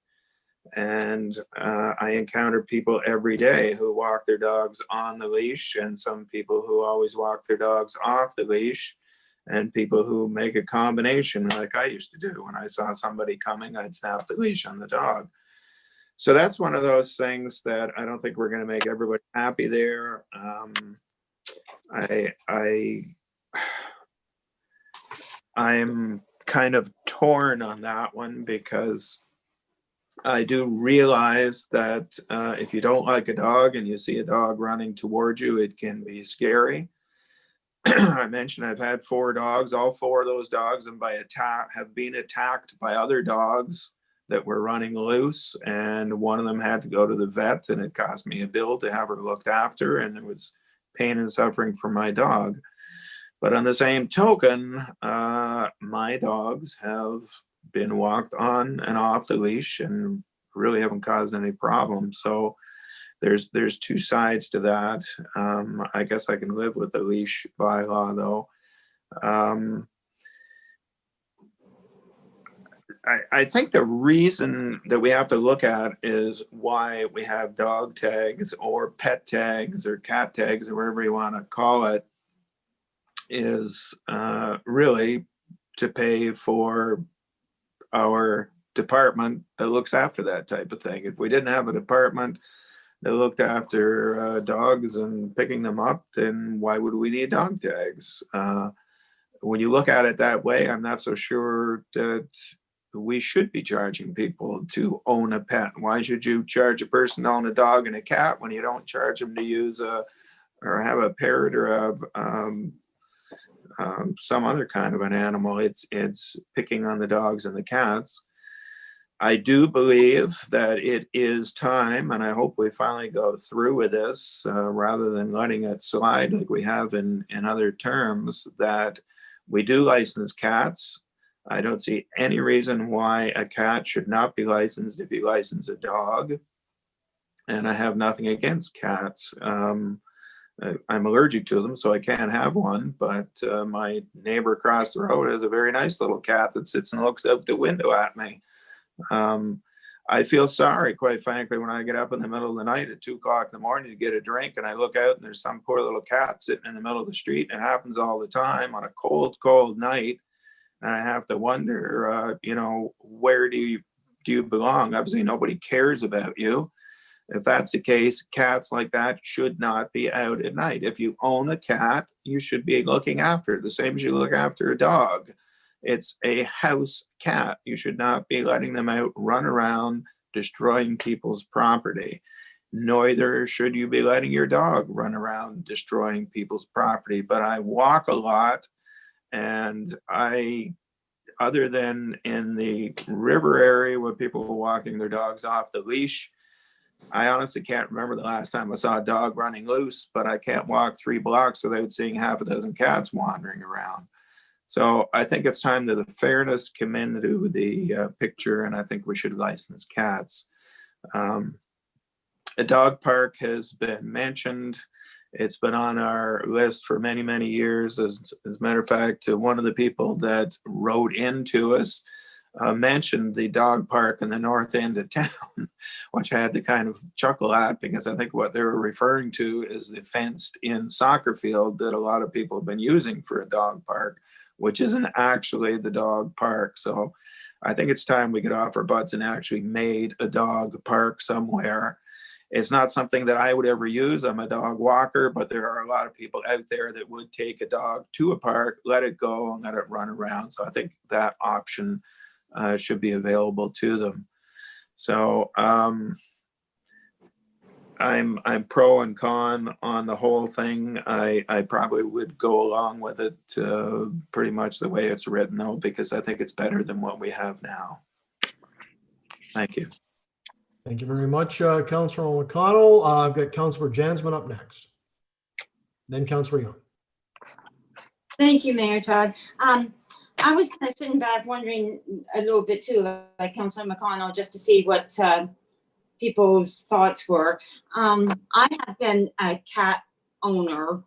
And I encounter people every day who walk their dogs on the leash, and some people who always walk their dogs off the leash, and people who make a combination like I used to do. When I saw somebody coming, I'd snap the leash on the dog. So that's one of those things that I don't think we're going to make everybody happy there. I'm kind of torn on that one, because I do realize that if you don't like a dog and you see a dog running towards you, it can be scary. I mentioned I've had 4 dogs. All 4 of those dogs have been attacked by other dogs that were running loose, and one of them had to go to the vet, and it cost me a bill to have her looked after, and there was pain and suffering for my dog. But on the same token, my dogs have been walked on and off the leash and really haven't caused any problems. So there's 2 sides to that. I guess I can live with the leash bylaw, though. I think the reason that we have to look at is why we have dog tags or pet tags or cat tags or whatever you want to call it, is really to pay for our department that looks after that type of thing. If we didn't have a department that looked after dogs and picking them up, then why would we need dog tags? When you look at it that way, I'm not so sure that we should be charging people to own a pet. Why should you charge a person to own a dog and a cat when you don't charge them to use or have a parrot or some other kind of an animal? It's picking on the dogs and the cats. I do believe that it is time, and I hope we finally go through with this rather than letting it slide like we have in other terms, that we do license cats. I don't see any reason why a cat should not be licensed if you license a dog. And I have nothing against cats. I'm allergic to them, so I can't have one. But my neighbor across the road has a very nice little cat that sits and looks out the window at me. I feel sorry, quite frankly, when I get up in the middle of the night at 2 o'clock in the morning to get a drink, and I look out and there's some poor little cat sitting in the middle of the street. And it happens all the time on a cold, cold night. And I have to wonder, where do you belong? Obviously, nobody cares about you. If that's the case, cats like that should not be out at night. If you own a cat, you should be looking after it the same as you look after a dog. It's a house cat. You should not be letting them out, run around, destroying people's property. Neither should you be letting your dog run around, destroying people's property. But I walk a lot, and other than in the river area where people are walking their dogs off the leash, I honestly can't remember the last time I saw a dog running loose, but I can't walk 3 blocks without seeing half a dozen cats wandering around. So I think it's time that the fairness come into the picture, and I think we should license cats. A dog park has been mentioned. It's been on our list for many, many years. As a matter of fact, one of the people that wrote into us mentioned the dog park in the north end of town, which I had to kind of chuckle at, because I think what they were referring to is the fenced-in soccer field that a lot of people have been using for a dog park, which isn't actually the dog park. So I think it's time we get off our butts and actually made a dog park somewhere. It's not something that I would ever use. I'm a dog walker, but there are a lot of people out there that would take a dog to a park, let it go, and let it run around. So I think that option should be available to them. So I'm pro and con on the whole thing. I probably would go along with it pretty much the way it's written, though, because I think it's better than what we have now. Thank you.
Thank you very much, Councillor McConnell. I've got Councillor Jansman up next. Then Councillor Young.
Thank you, Mayor Todd. I was kind of sitting back wondering a little bit too, like Councillor McConnell, just to see what people's thoughts were. I have been a cat owner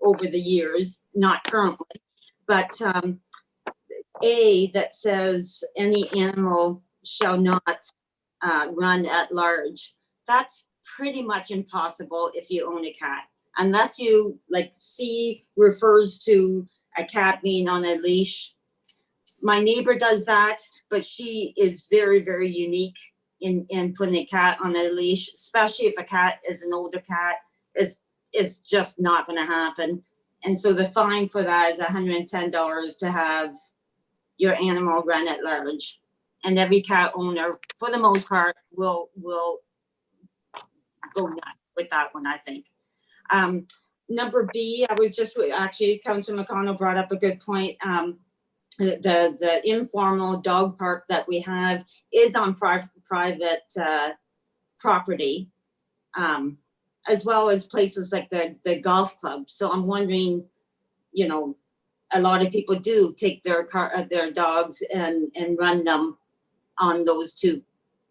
over the years, not currently, but that says any animal shall not run at large. That's pretty much impossible if you own a cat, unless you, like, C refers to a cat being on a leash. My neighbor does that, but she is very, very unique in putting a cat on a leash, especially if a cat is an older cat. Is just not going to happen. And so the fine for that is $110 to have your animal run at large. And every cat owner, for the most part, will go nuts with that one, I think. Number B, I was just actually, Councilor McConnell brought up a good point. The informal dog park that we have is on private property, as well as places like the golf club. So I'm wondering, you know, a lot of people do take their dogs and run them on those two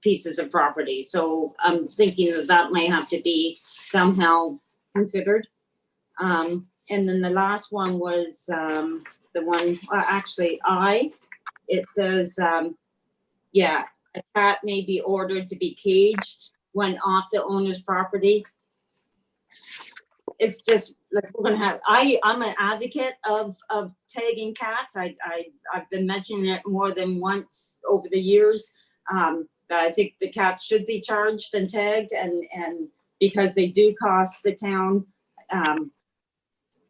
pieces of property. So I'm thinking that might have to be somehow considered. And then the last one was the one, actually it says, yeah, a cat may be ordered to be caged when off the owner's property. It's just like we're gonna have, I'm an advocate of tagging cats. I've been mentioning it more than once over the years. That I think the cats should be charged and tagged, and because they do cost the town,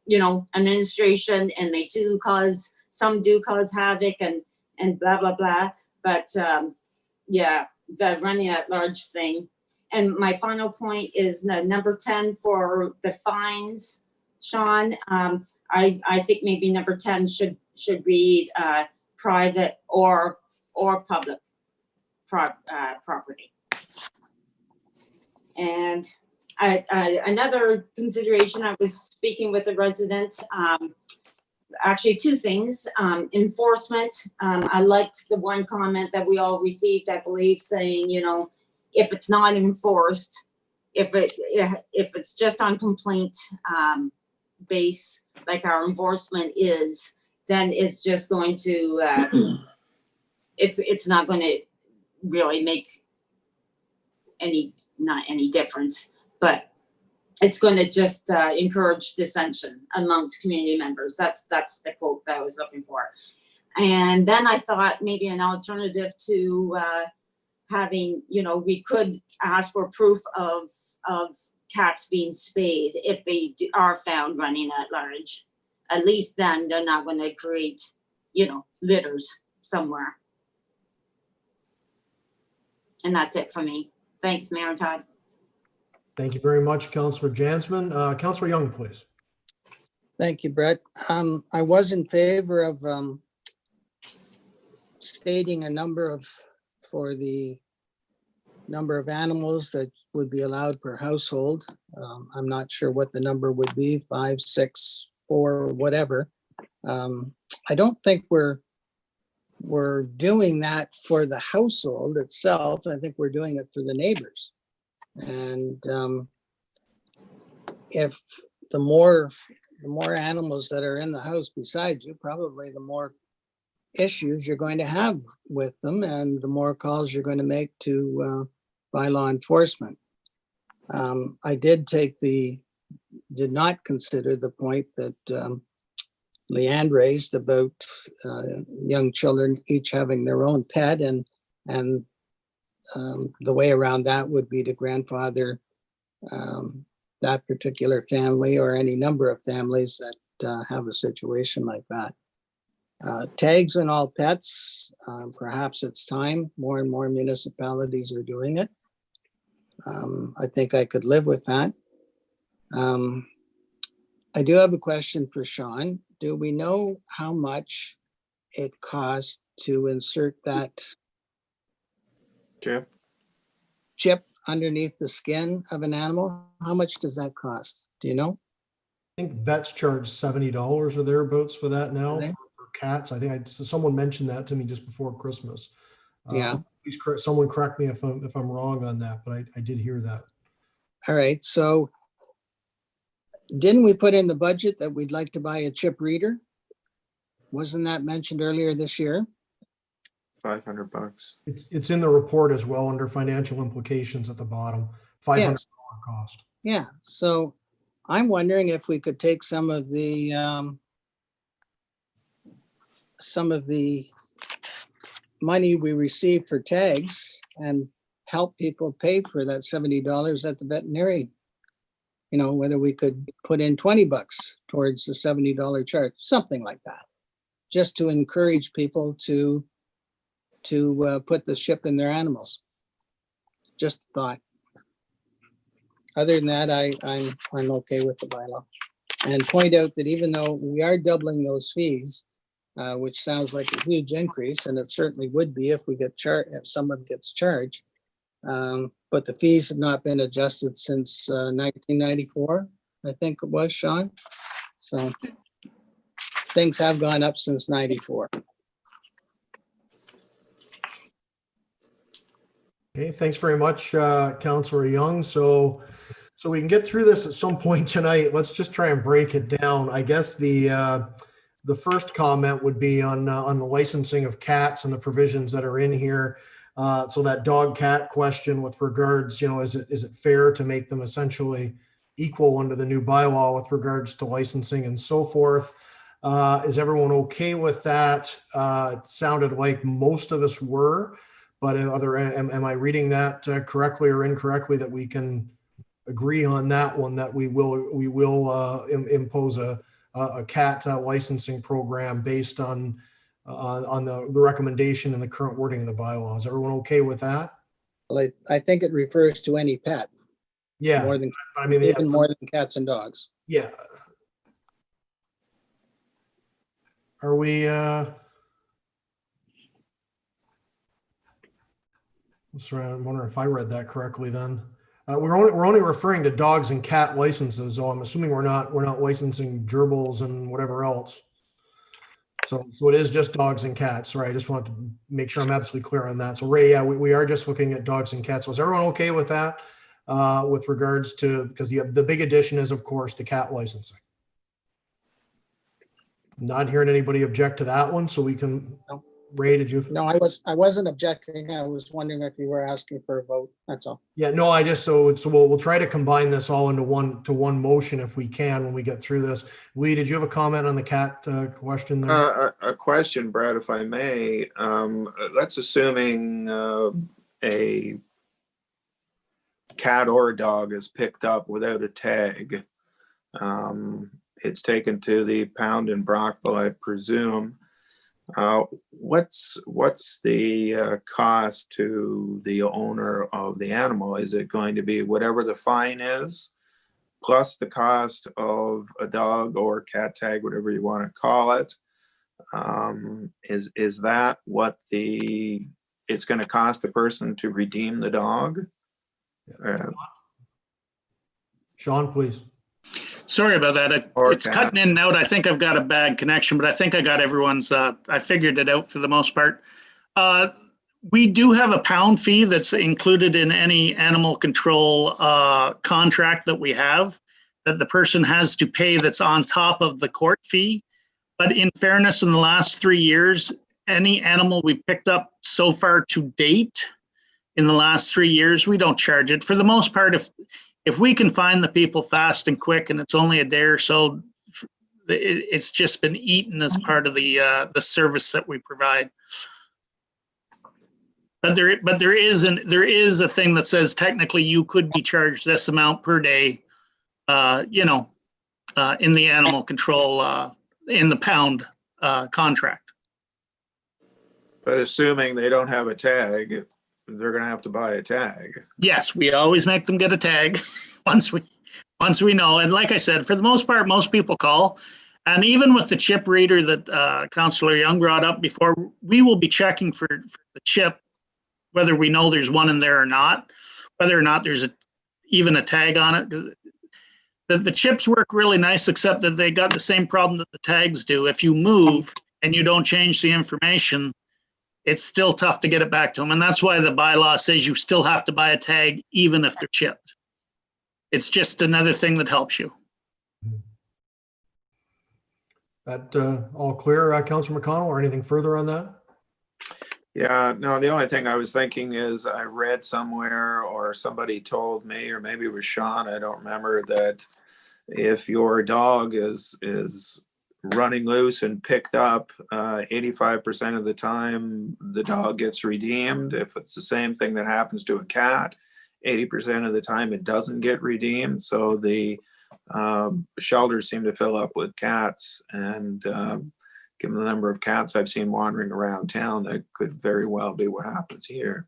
you know, administration, and they do cause, some do cause havoc and blah, blah, blah. But yeah, the running at large thing. And my final point is number 10 for the fines, Sean. I think maybe number 10 should read private or public property. And another consideration, I was speaking with a resident, actually two things, enforcement. I liked the one comment that we all received, I believe, saying, you know, if it's not enforced, if it's just on complaint base, like our enforcement is, then it's just going to, it's not going to really make not any difference, but it's going to just encourage dissension amongst community members. That's the quote that I was looking for. And then I thought maybe an alternative to having, you know, we could ask for proof of cats being spayed if they are found running at large. At least then they're not going to create, you know, litters somewhere. And that's it for me. Thanks, Mayor Todd.
Thank you very much, Councillor Jansman. Councillor Young, please.
Thank you, Brett. I was in favor of stating a number for the number of animals that would be allowed per household. I'm not sure what the number would be, 5, 6, 4, whatever. I don't think we're doing that for the household itself. I think we're doing it for the neighbors. And if the more animals that are in the house besides you, probably the more issues you're going to have with them and the more calls you're going to make to bylaw enforcement. I did not consider the point that Leanne raised about young children each having their own pet, and the way around that would be to grandfather that particular family or any number of families that have a situation like that. Tags on all pets, perhaps it's time. More and more municipalities are doing it. I think I could live with that. I do have a question for Sean. Do we know how much it costs to insert that chip underneath the skin of an animal? How much does that cost? Do you know?
I think vets charge $70 or thereabouts for that now
Okay.
for cats. I think someone mentioned that to me just before Christmas.
Yeah.
Please someone correct me if I'm wrong on that, but I did hear that.
All right. So didn't we put in the budget that we'd like to buy a chip reader? Wasn't that mentioned earlier this year?
$500.
It's in the report as well under financial implications at the bottom. $500
Yes.
cost.
Yeah. So I'm wondering if we could take some of the money we receive for tags and help people pay for that $70 at the veterinary. You know, whether we could put in $20 towards the $70 charge, something like that, just to encourage people to put the chip in their animals. Just a thought. Other than that, I'm okay with the bylaw. And point out that even though we are doubling those fees, which sounds like a huge increase, and it certainly would be if we get charged, if someone gets charged. But the fees have not been adjusted since 1994, I think it was, Sean. So things have gone up since 94.
Okay, thanks very much, Councillor Young. So we can get through this at some point tonight. Let's just try and break it down. I guess the first comment would be on the licensing of cats and the provisions that are in here. So that dog cat question with regards, is it fair to make them essentially equal under the new bylaw with regards to licensing and so forth? Is everyone okay with that? It sounded like most of us were, but am I reading that correctly or incorrectly that we can agree on that one, that we will impose a cat licensing program based on the recommendation and the current wording of the bylaws? Everyone okay with that?
Well, I think it refers to any pet.
Yeah.
More than,
I mean,
even more than cats and dogs.
Yeah. Are we, sorry, I'm wondering if I read that correctly then. We're only referring to dogs and cat licenses, so I'm assuming we're not licensing gerbils and whatever else. So it is just dogs and cats, right? I just want to make sure I'm absolutely clear on that. So Ray, yeah, we are just looking at dogs and cats. So is everyone okay with that? With regards to, because the big addition is, of course, the cat licensing. Not hearing anybody object to that one, so we can.
No.
Ray, did you?
No, I wasn't objecting. I was wondering if you were asking for a vote. That's all.
Yeah, no, I just, so we'll try to combine this all into one motion if we can when we get through this. Lee, did you have a comment on the cat question there?
A question, Brad, if I may. Let's assuming a cat or a dog is picked up without a tag. It's taken to the pound in Brockville, I presume. What's the cost to the owner of the animal? Is it going to be whatever the fine is, plus the cost of a dog or cat tag, whatever you want to call it? Is that what the it's going to cost the person to redeem the dog.
Sean, please.
Sorry about that.
Or
It's cutting in and out. I think I've got a bad connection, but I think I got everyone's, I figured it out for the most part. We do have a pound fee that's included in any animal control contract that we have, that the person has to pay, that's on top of the court fee. But in fairness, in the last 3 years, any animal we picked up so far to date in the last 3 years, we don't charge it. For the most part, if we can find the people fast and quick and it's only a day or so, it's just been eaten as part of the service that we provide. But there is a thing that says technically you could be charged this amount per day, in the animal control, in the pound contract.
But assuming they don't have a tag, they're going to have to buy a tag.
Yes, we always make them get a tag once we know. And like I said, for the most part, most people call. And even with the chip reader that Councillor Young brought up before, we will be checking for the chip, whether we know there's one in there or not, whether or not there's even a tag on it. The chips work really nice, except that they got the same problem that the tags do. If you move and you don't change the information, it's still tough to get it back to them. And that's why the bylaw says you still have to buy a tag, even if they're chipped. It's just another thing that helps you.
That all clear, Councillor McConnell, or anything further on that?
Yeah, no, the only thing I was thinking is I read somewhere, or somebody told me, or maybe it was Sean, I don't remember, that if your dog is running loose and picked up, 85% of the time the dog gets redeemed. If it's the same thing that happens to a cat, 80% of the time it doesn't get redeemed. So the shelters seem to fill up with cats, and given the number of cats I've seen wandering around town, that could very well be what happens here.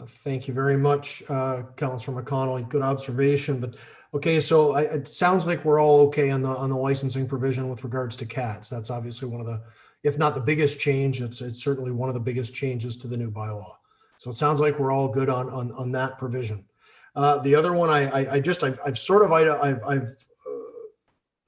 Thank you very much, Councillor McConnell. Good observation. But okay, so it sounds like we're all okay on the licensing provision with regards to cats. That's obviously one of the, if not the biggest change, it's certainly one of the biggest changes to the new bylaw. So it sounds like we're all good on that provision. The other one, I've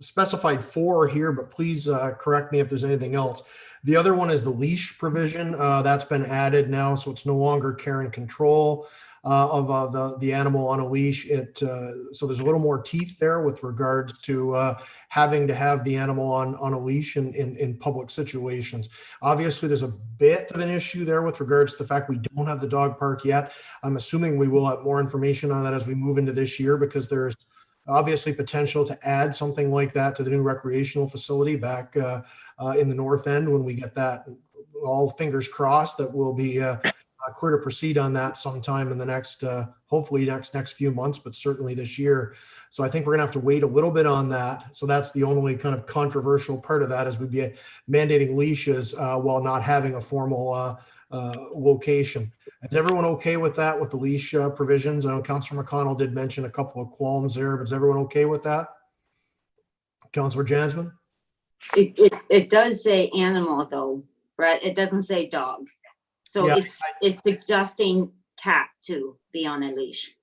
specified 4 here, but please correct me if there's anything else. The other one is the leash provision. That's been added now, so it's no longer care and control of the animal on a leash. So there's a little more teeth there with regards to having to have the animal on a leash in public situations. Obviously, there's a bit of an issue there with regards to the fact we don't have the dog park yet. I'm assuming we will have more information on that as we move into this year, because there's obviously potential to add something like that to the new recreational facility back in the north end when we get that. All fingers crossed that we'll be clear to proceed on that sometime in the next, hopefully next few months, but certainly this year. So I think we're gonna have to wait a little bit on that. So that's the only kind of controversial part of that, is we'd be mandating leashes while not having a formal location. Is everyone okay with that, with the leash provisions? I know Councillor McConnell did mention a couple of qualms there, but is everyone okay with that? Councillor Jansman?
It does say animal though, Brett. It doesn't say dog. So
Yeah,
it's suggesting cat to be on a leash.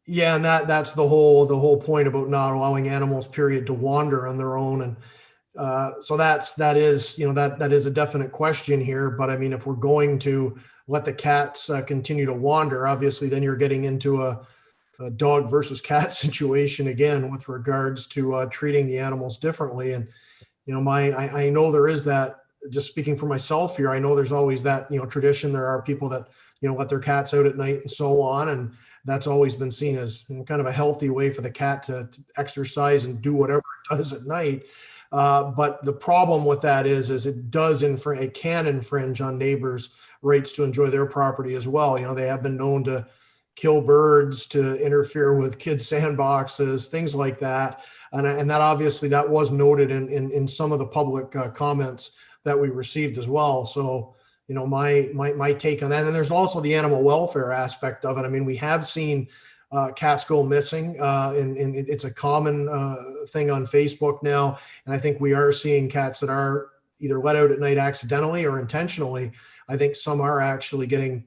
Yeah, and that's the whole point about not allowing animals, period, to wander on their own. And so that is a definite question here. But I mean, if we're going to let the cats continue to wander, obviously then you're getting into a dog versus cat situation again with regards to treating the animals differently. And I know there is that. Just speaking for myself here, I know there's always that tradition. There are people that let their cats out at night and so on, and that's always been seen as kind of a healthy way for the cat to exercise and do whatever it does at night. But the problem with that is it can infringe on neighbors' rights to enjoy their property as well. They have been known to kill birds, to interfere with kids' sandboxes, things like that. And that obviously that was noted in some of the public comments that we received as well. So, my take on that. And there's also the animal welfare aspect of it. I mean, we have seen cats go missing, and it's a common thing on Facebook now. And I think we are seeing cats that are either let out at night accidentally or intentionally. I think some are actually getting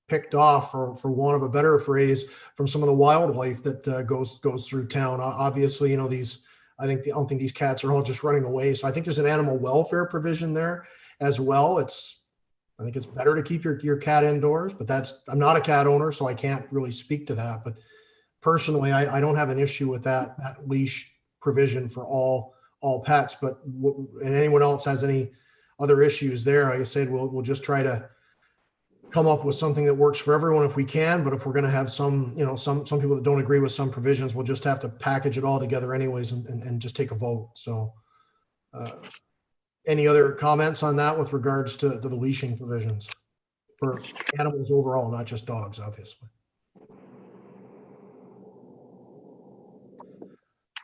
picked off, for want of a better phrase, from some of the wildlife that goes through town. Obviously, you know, I don't think these cats are all just running away. So I think there's an animal welfare provision there as well. I think it's better to keep your cat indoors, but I'm not a cat owner, so I can't really speak to that. But personally, I don't have an issue with that leash provision for all pets. But and anyone else has any other issues there, like I said, we'll just try to come up with something that works for everyone if we can. But if we're going to have some people that don't agree with some provisions, we'll just have to package it all together anyways and just take a vote. So any other comments on that with regards to the leashing provisions for animals overall, not just dogs, obviously?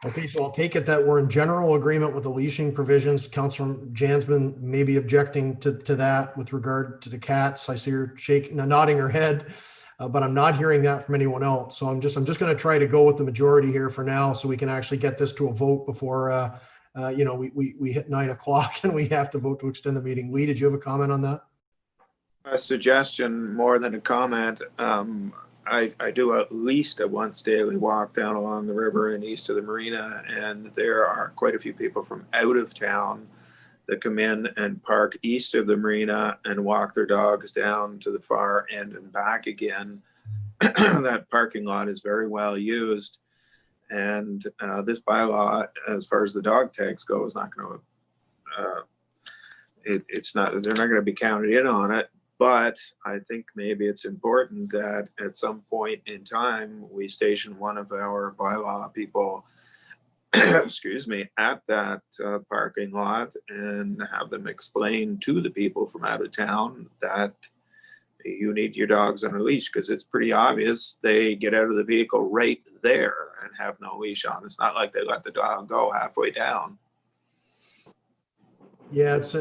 Okay, so I'll take it that we're in general agreement with the leashing provisions. Councilor Jansman may be objecting to that with regard to the cats. I see her nodding her head, but I'm not hearing that from anyone else. So I'm just going to try to go with the majority here for now, so we can actually get this to a vote before we hit 9 o'clock and we have to vote to extend the meeting. Lee, did you have a comment on that?
A suggestion more than a comment. I do at least a once daily walk down along the river and east of the marina, and there are quite a few people from out of town that come in and park east of the marina and walk their dogs down to the far end and back again. That parking lot is very well used, and this bylaw, as far as the dog tags go, is not going to they're not going to be counted in on it. But I think maybe it's important that at some point in time, we station one of our bylaw people, excuse me, at that parking lot and have them explain to the people from out of town that you need your dogs on a leash, because it's pretty obvious they get out of the vehicle right there and have no leash on. It's not like they let the dog go halfway down.
Yeah, it's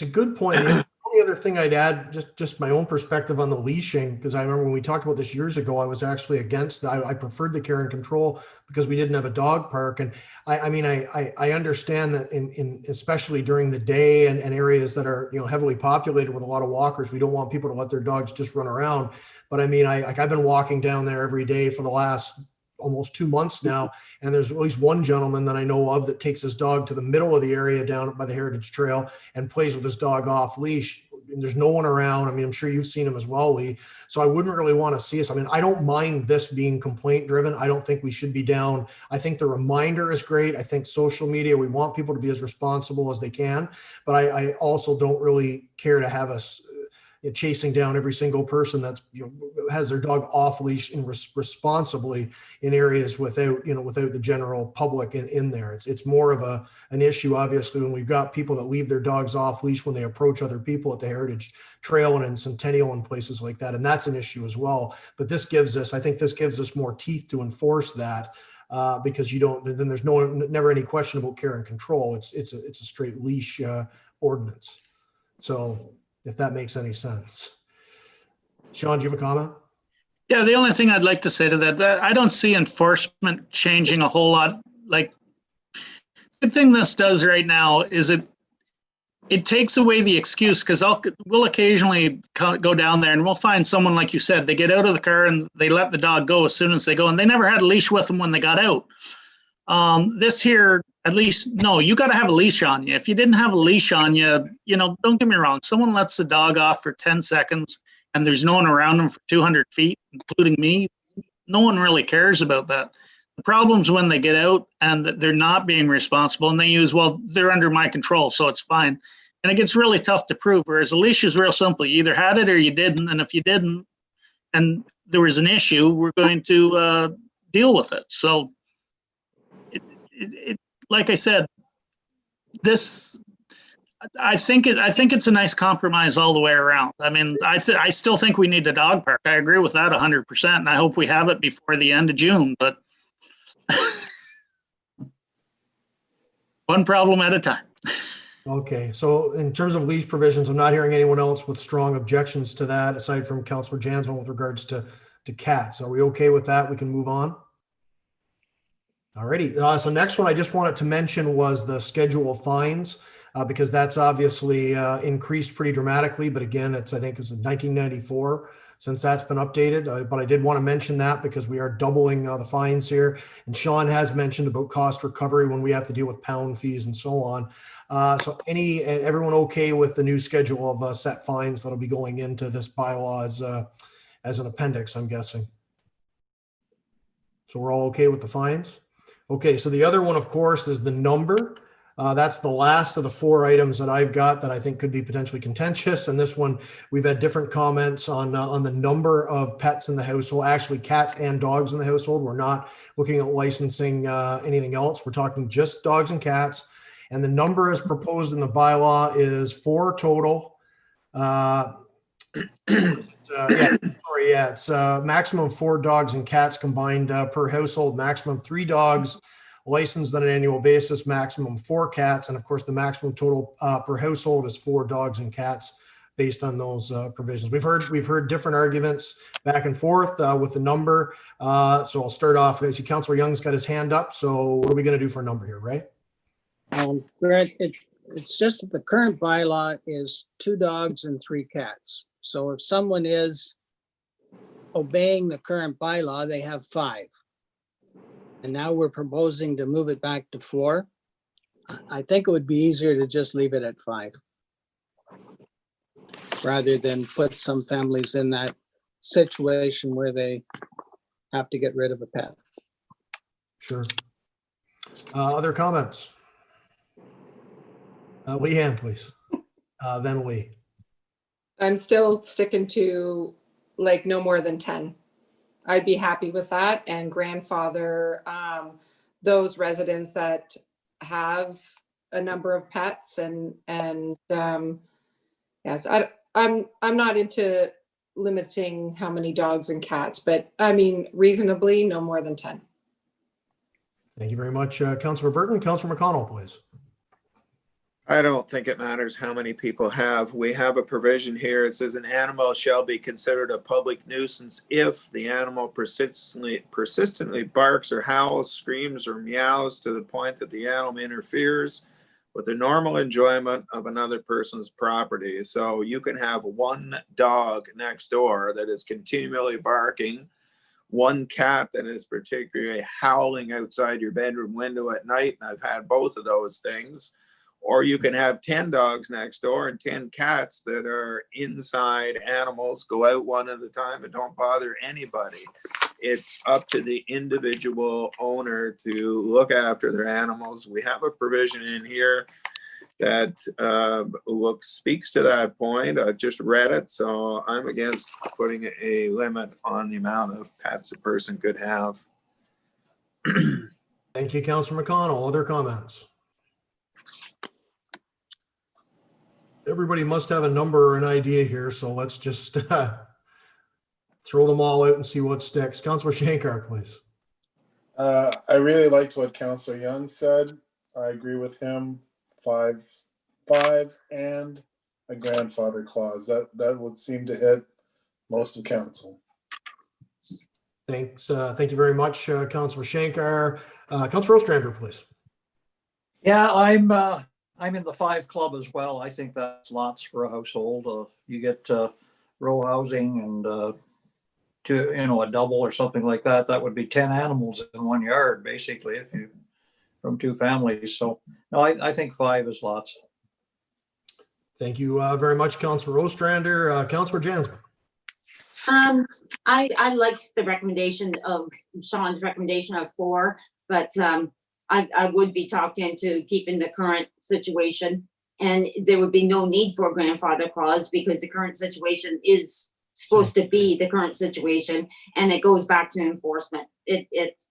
a good point. The other thing I'd add, just my own perspective on the leashing, because I remember when we talked about this years ago, I was actually against that. I preferred the care and control because we didn't have a dog park. And I understand that in especially during the day and areas that are heavily populated with a lot of walkers, we don't want people to let their dogs just run around. But I've been walking down there every day for the last almost 2 months now, and there's at least one gentleman that I know of that takes his dog to the middle of the area down by the Heritage Trail and plays with his dog off leash. And there's no one around. I'm sure you've seen him as well, Lee. So I wouldn't really want to see us. I don't mind this being complaint driven. I don't think we should be down. I think the reminder is great. I think social media, we want people to be as responsible as they can, but I also don't really care to have us chasing down every single person that's has their dog off leash and responsibly in areas without the general public in there. It's more of an issue, obviously, when we've got people that leave their dogs off leash when they approach other people at the Heritage Trail and in Centennial and places like that, and that's an issue as well. But I think this gives us more teeth to enforce that. Because then there's never any question about care and control. It's a straight leash ordinance. So if that makes any sense. Sean, do you have a comment?
Yeah, the only thing I'd like to say to that, I don't see enforcement changing a whole lot. Like, the thing this does right now is it takes away the excuse, because we'll occasionally go down there and we'll find someone, like you said, they get out of the car and they let the dog go as soon as they go, and they never had a leash with them when they got out. This here, at least, no, you got to have a leash on you. If you didn't have a leash on you, don't get me wrong. Someone lets the dog off for 10 seconds and there's no one around them for 200 feet, including me. No one really cares about that. The problem's when they get out and they're not being responsible and they use, well, they're under my control, so it's fine. And it gets really tough to prove, whereas a leash is real simple. You either had it or you didn't. And if you didn't, and there was an issue, we're going to deal with it. So like I said, I think it's a nice compromise all the way around. I still think we need a dog park. I agree with that 100%, and I hope we have it before the end of June. But one problem at a time.
Okay, so in terms of leash provisions, I'm not hearing anyone else with strong objections to that, aside from Councilor Jansman with regards to cats. Are we okay with that? We can move on. Alrighty, so next one I just wanted to mention was the schedule of fines. because that's obviously increased pretty dramatically. But again, I think it's 1994 since that's been updated. But I did want to mention that because we are doubling the fines here. And Sean has mentioned about cost recovery when we have to deal with pound fees and so on. So everyone okay with the new schedule of set fines that'll be going into this bylaw as an appendix, I'm guessing? So we're all okay with the fines? Okay, so the other one, of course, is the number. That's the last of the 4 items that I've got that I think could be potentially contentious. And this one, we've had different comments on the number of pets in the household, actually cats and dogs in the household. We're not looking at licensing anything else. We're talking just dogs and cats. And the number as proposed in the bylaw is 4 total. It's maximum 4 dogs and cats combined per household, maximum 3 dogs licensed on an annual basis, maximum 4 cats, and of course the maximum total per household is 4 dogs and cats based on those provisions. We've heard different arguments back and forth with the number. So I'll start off. I see Councillor Young's got his hand up. So what are we going to do for a number here, right?
Grant, it's just that the current bylaw is 2 dogs and 3 cats. So if someone is obeying the current bylaw, they have 5. And now we're proposing to move it back to 4. I think it would be easier to just leave it at 5, rather than put some families in that situation where they have to get rid of a pet.
Sure. Other comments? Leanne, please. Then Lee.
I'm still sticking to like no more than 10. I'd be happy with that and grandfather those residents that have a number of pets and yes, I'm not into limiting how many dogs and cats, but I mean reasonably no more than 10.
Thank you very much, Councillor Burton. Councillor McConnell, please.
I don't think it matters how many people have. We have a provision here. It says an animal shall be considered a public nuisance if the animal persistently barks or howls, screams or meows to the point that the animal interferes with the normal enjoyment of another person's property. So you can have 1 dog next door that is continually barking, 1 cat that is particularly howling outside your bedroom window at night, and I've had both of those things. Or you can have 10 dogs next door and 10 cats that are inside animals, go out one at a time and don't bother anybody. It's up to the individual owner to look after their animals. We have a provision in here that speaks to that point. I just read it, so I'm against putting a limit on the amount of pets a person could have.
Thank you, Councillor McConnell. Other comments? Everybody must have a number or an idea here, so let's just throw them all out and see what sticks. Councillor Shankar, please.
I really liked what Councillor Young said. I agree with him. 5 and a grandfather clause. That would seem to hit most of council.
Thanks. Thank you very much, Councillor Shankar. Councillor Ostrander, please.
Yeah, I'm in the 5 club as well. I think that's lots for a household. You get row housing and a double or something like that. That would be 10 animals in 1 yard, basically, if you from 2 families. So no, I think 5 is lots.
Thank you very much, Councillor Ostrander. Councillor Jansman.
I liked the recommendation of Sean's recommendation of 4, but I would be talked into keeping the current situation, and there would be no need for a grandfather clause because the current situation is supposed to be the current situation, and it goes back to enforcement. It's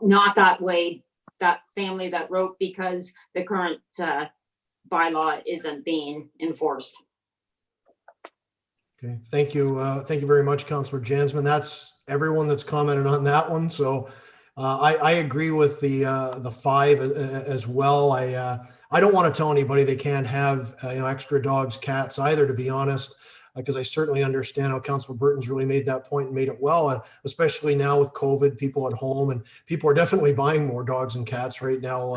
not that way, that family that wrote, because the current bylaw isn't being enforced.
Okay, thank you. Thank you very much, Councillor Jansman. That's everyone that's commented on that one. So I agree with the 5 as well. I don't want to tell anybody they can't have extra dogs, cats either, to be honest, because I certainly understand how Councillor Burton's really made that point and made it well, especially now with COVID, people at home, and people are definitely buying more dogs and cats right now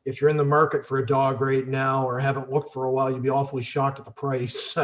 if you're in the market for a dog right now or haven't looked for a while, you'd be awfully shocked at the price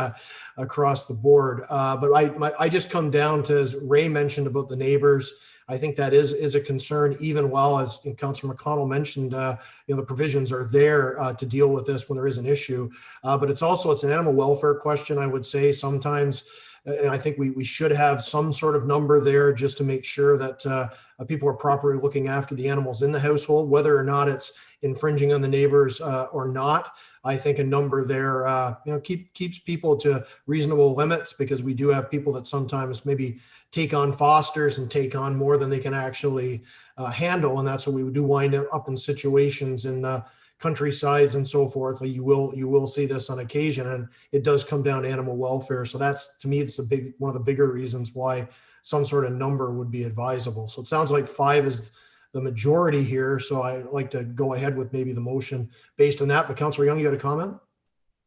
across the board. But I just come down to, as Ray mentioned about the neighbors, I think that is a concern, even while, as Councillor McConnell mentioned, the provisions are there to deal with this when there is an issue. But it's an animal welfare question, I would say, sometimes. And I think we should have some sort of number there just to make sure that people are properly looking after the animals in the household, whether or not it's infringing on the neighbors or not. I think a number there keeps people to reasonable limits, because we do have people that sometimes maybe take on fosters and take on more than they can actually handle. And that's what we do wind up in situations in countrysides and so forth. You will see this on occasion, and it does come down to animal welfare. So that's, to me, it's one of the bigger reasons why some sort of number would be advisable. So it sounds like 5 is the majority here. So I'd like to go ahead with maybe the motion based on that. But Councillor Young, you got a comment?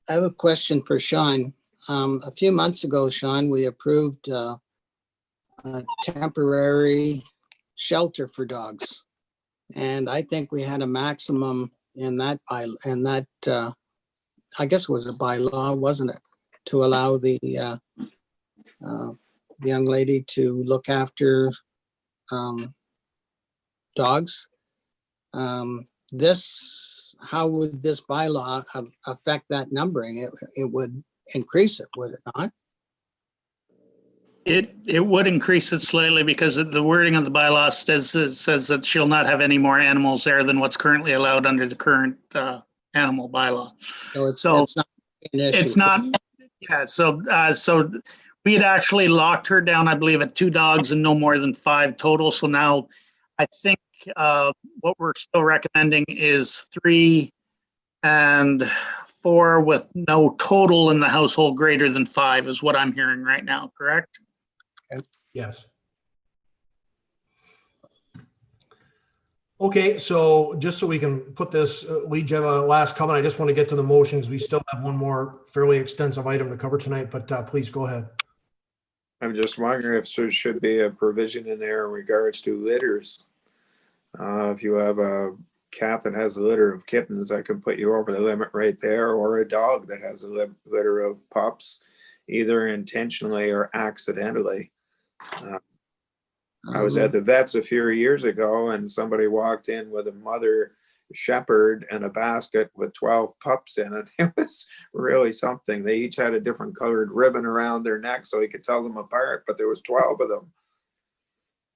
I have a question for Sean. A few months ago, Sean, we approved a temporary shelter for dogs. And I think we had a maximum in that, I guess it was a bylaw, wasn't it? To allow the young lady to look after dogs. How would this bylaw affect that numbering? It would increase it, would it not?
It would increase it slightly, because the wording of the bylaw says that she'll not have any more animals there than what's currently allowed under the current animal bylaw.
So it's not an issue.
It's not, yeah. So we had actually locked her down, I believe, at 2 dogs and no more than 5 total. So now I think what we're still recommending is 3 and 4 with no total in the household greater than 5 is what I'm hearing right now, correct?
Yes. Okay, so just so we can put this, Lee, do you have a last comment? I just want to get to the motions. We still have one more fairly extensive item to cover tonight, but please go ahead.
I'm just wondering if there should be a provision in there in regards to litters. If you have a cat that has a litter of kittens, that can put you over the limit right there, or a dog that has a litter of pups, either intentionally or accidentally. I was at the vets a few years ago, and somebody walked in with a mother shepherd and a basket with 12 pups in it. It was really something. They each had a different colored ribbon around their neck so he could tell them apart, but there was 12 of them.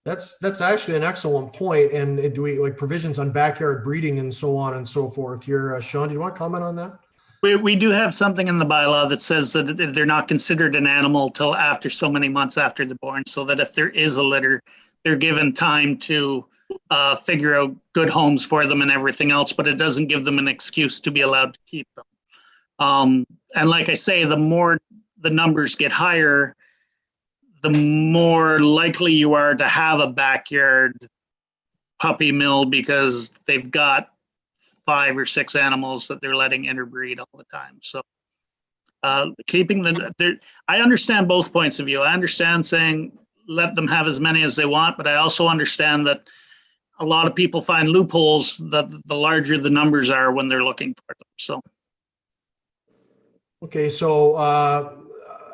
That's actually an excellent point. And do we like provisions on backyard breeding and so on and so forth here? Sean, do you want to comment on that?
We do have something in the bylaw that says that they're not considered an animal till after so many months after they're born, so that if there is a litter, they're given time to figure out good homes for them and everything else, but it doesn't give them an excuse to be allowed to keep them. And like I say, the more the numbers get higher, the more likely you are to have a backyard puppy mill, because they've got 5 or 6 animals that they're letting interbreed all the time. So keeping I understand both points of view. I understand saying let them have as many as they want, but I also understand that a lot of people find loopholes that the larger the numbers are when they're looking for them. So.
Okay, so I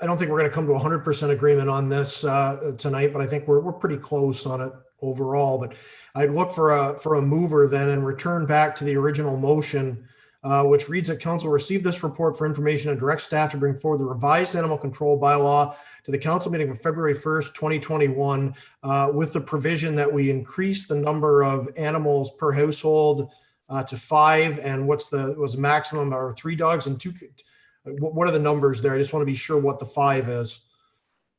don't think we're going to come to 100% agreement on this tonight, but I think we're pretty close on it overall. But I'd look for a mover then and return back to the original motion, which reads that council received this report for information and direct staff to bring forward the revised animal control bylaw to the council meeting of February 1st, 2021, with the provision that we increase the number of animals per household to 5. And was the maximum, or 3 dogs and 2? What are the numbers there? I just want to be sure what the 5 is.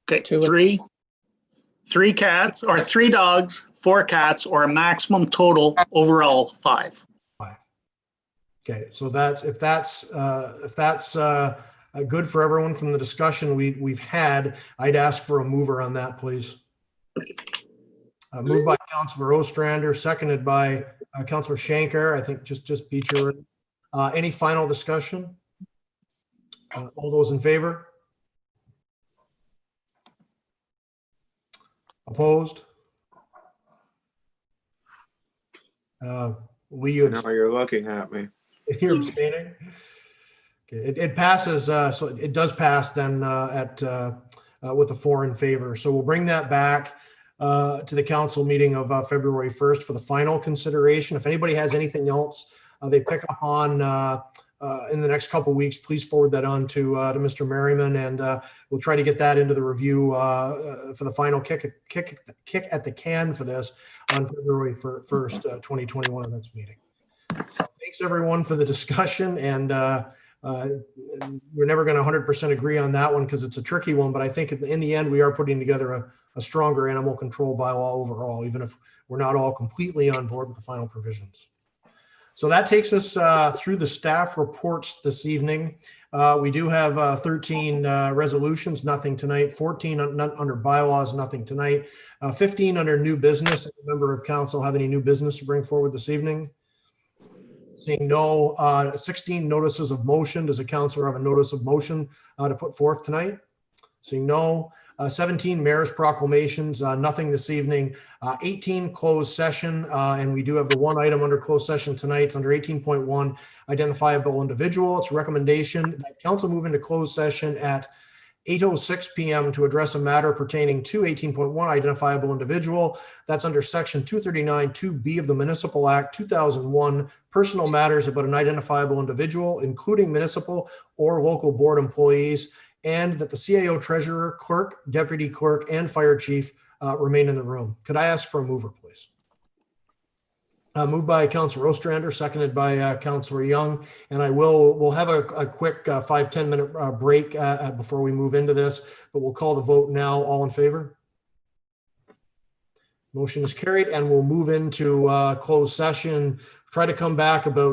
Okay, 3 cats, or 3 dogs, 4 cats, or a maximum total overall 5.
5. Okay, so if that's good for everyone from the discussion we've had, I'd ask for a mover on that, please. Moved by Councillor Ostrander, seconded by Councillor Shankar. I think just beat your. Any final discussion? All those in favor? Opposed? Will you
Now you're looking at me.
You're abstaining? Okay, it passes, so it does pass then with a 4 in favor. So we'll bring that back to the council meeting of February 1st for the final consideration. If anybody has anything else they pick up on in the next couple of weeks, please forward that on to Mr. Merriman, and we'll try to get that into the review for the final kick at the can for this on February 1st, 2021, next meeting. Thanks everyone for the discussion, and we're never going to 100% agree on that one because it's a tricky one, but I think in the end we are putting together a stronger animal control bylaw overall, even if we're not all completely on board with the final provisions. So that takes us through the staff reports this evening. We do have 13 resolutions, nothing tonight, 14 under bylaws, nothing tonight, 15 under new business. Any member of council have any new business to bring forward this evening? Seeing no, 16 notices of motion. Does a councilor have a notice of motion to put forth tonight? Seeing no. 17 mayor's proclamations, nothing this evening. 18 closed session, and we do have the one item under closed session tonight. It's under 18.1, identifiable individual. It's a recommendation that council move into closed session at 8:06 p.m. to address a matter pertaining to 18.1, identifiable individual. That's under section 239 2B of the Municipal Act 2001, personal matters about an identifiable individual, including municipal or local board employees, and that the CAO, treasurer, clerk, deputy clerk, and fire chief remain in the room. Could I ask for a mover, please? Moved by Councilor Ostrander, seconded by Councilor Young. And we'll have a quick 5-10 minute break before we move into this, but we'll call the vote now. All in favor? Motion is carried, and we'll move into closed session. Try to come back about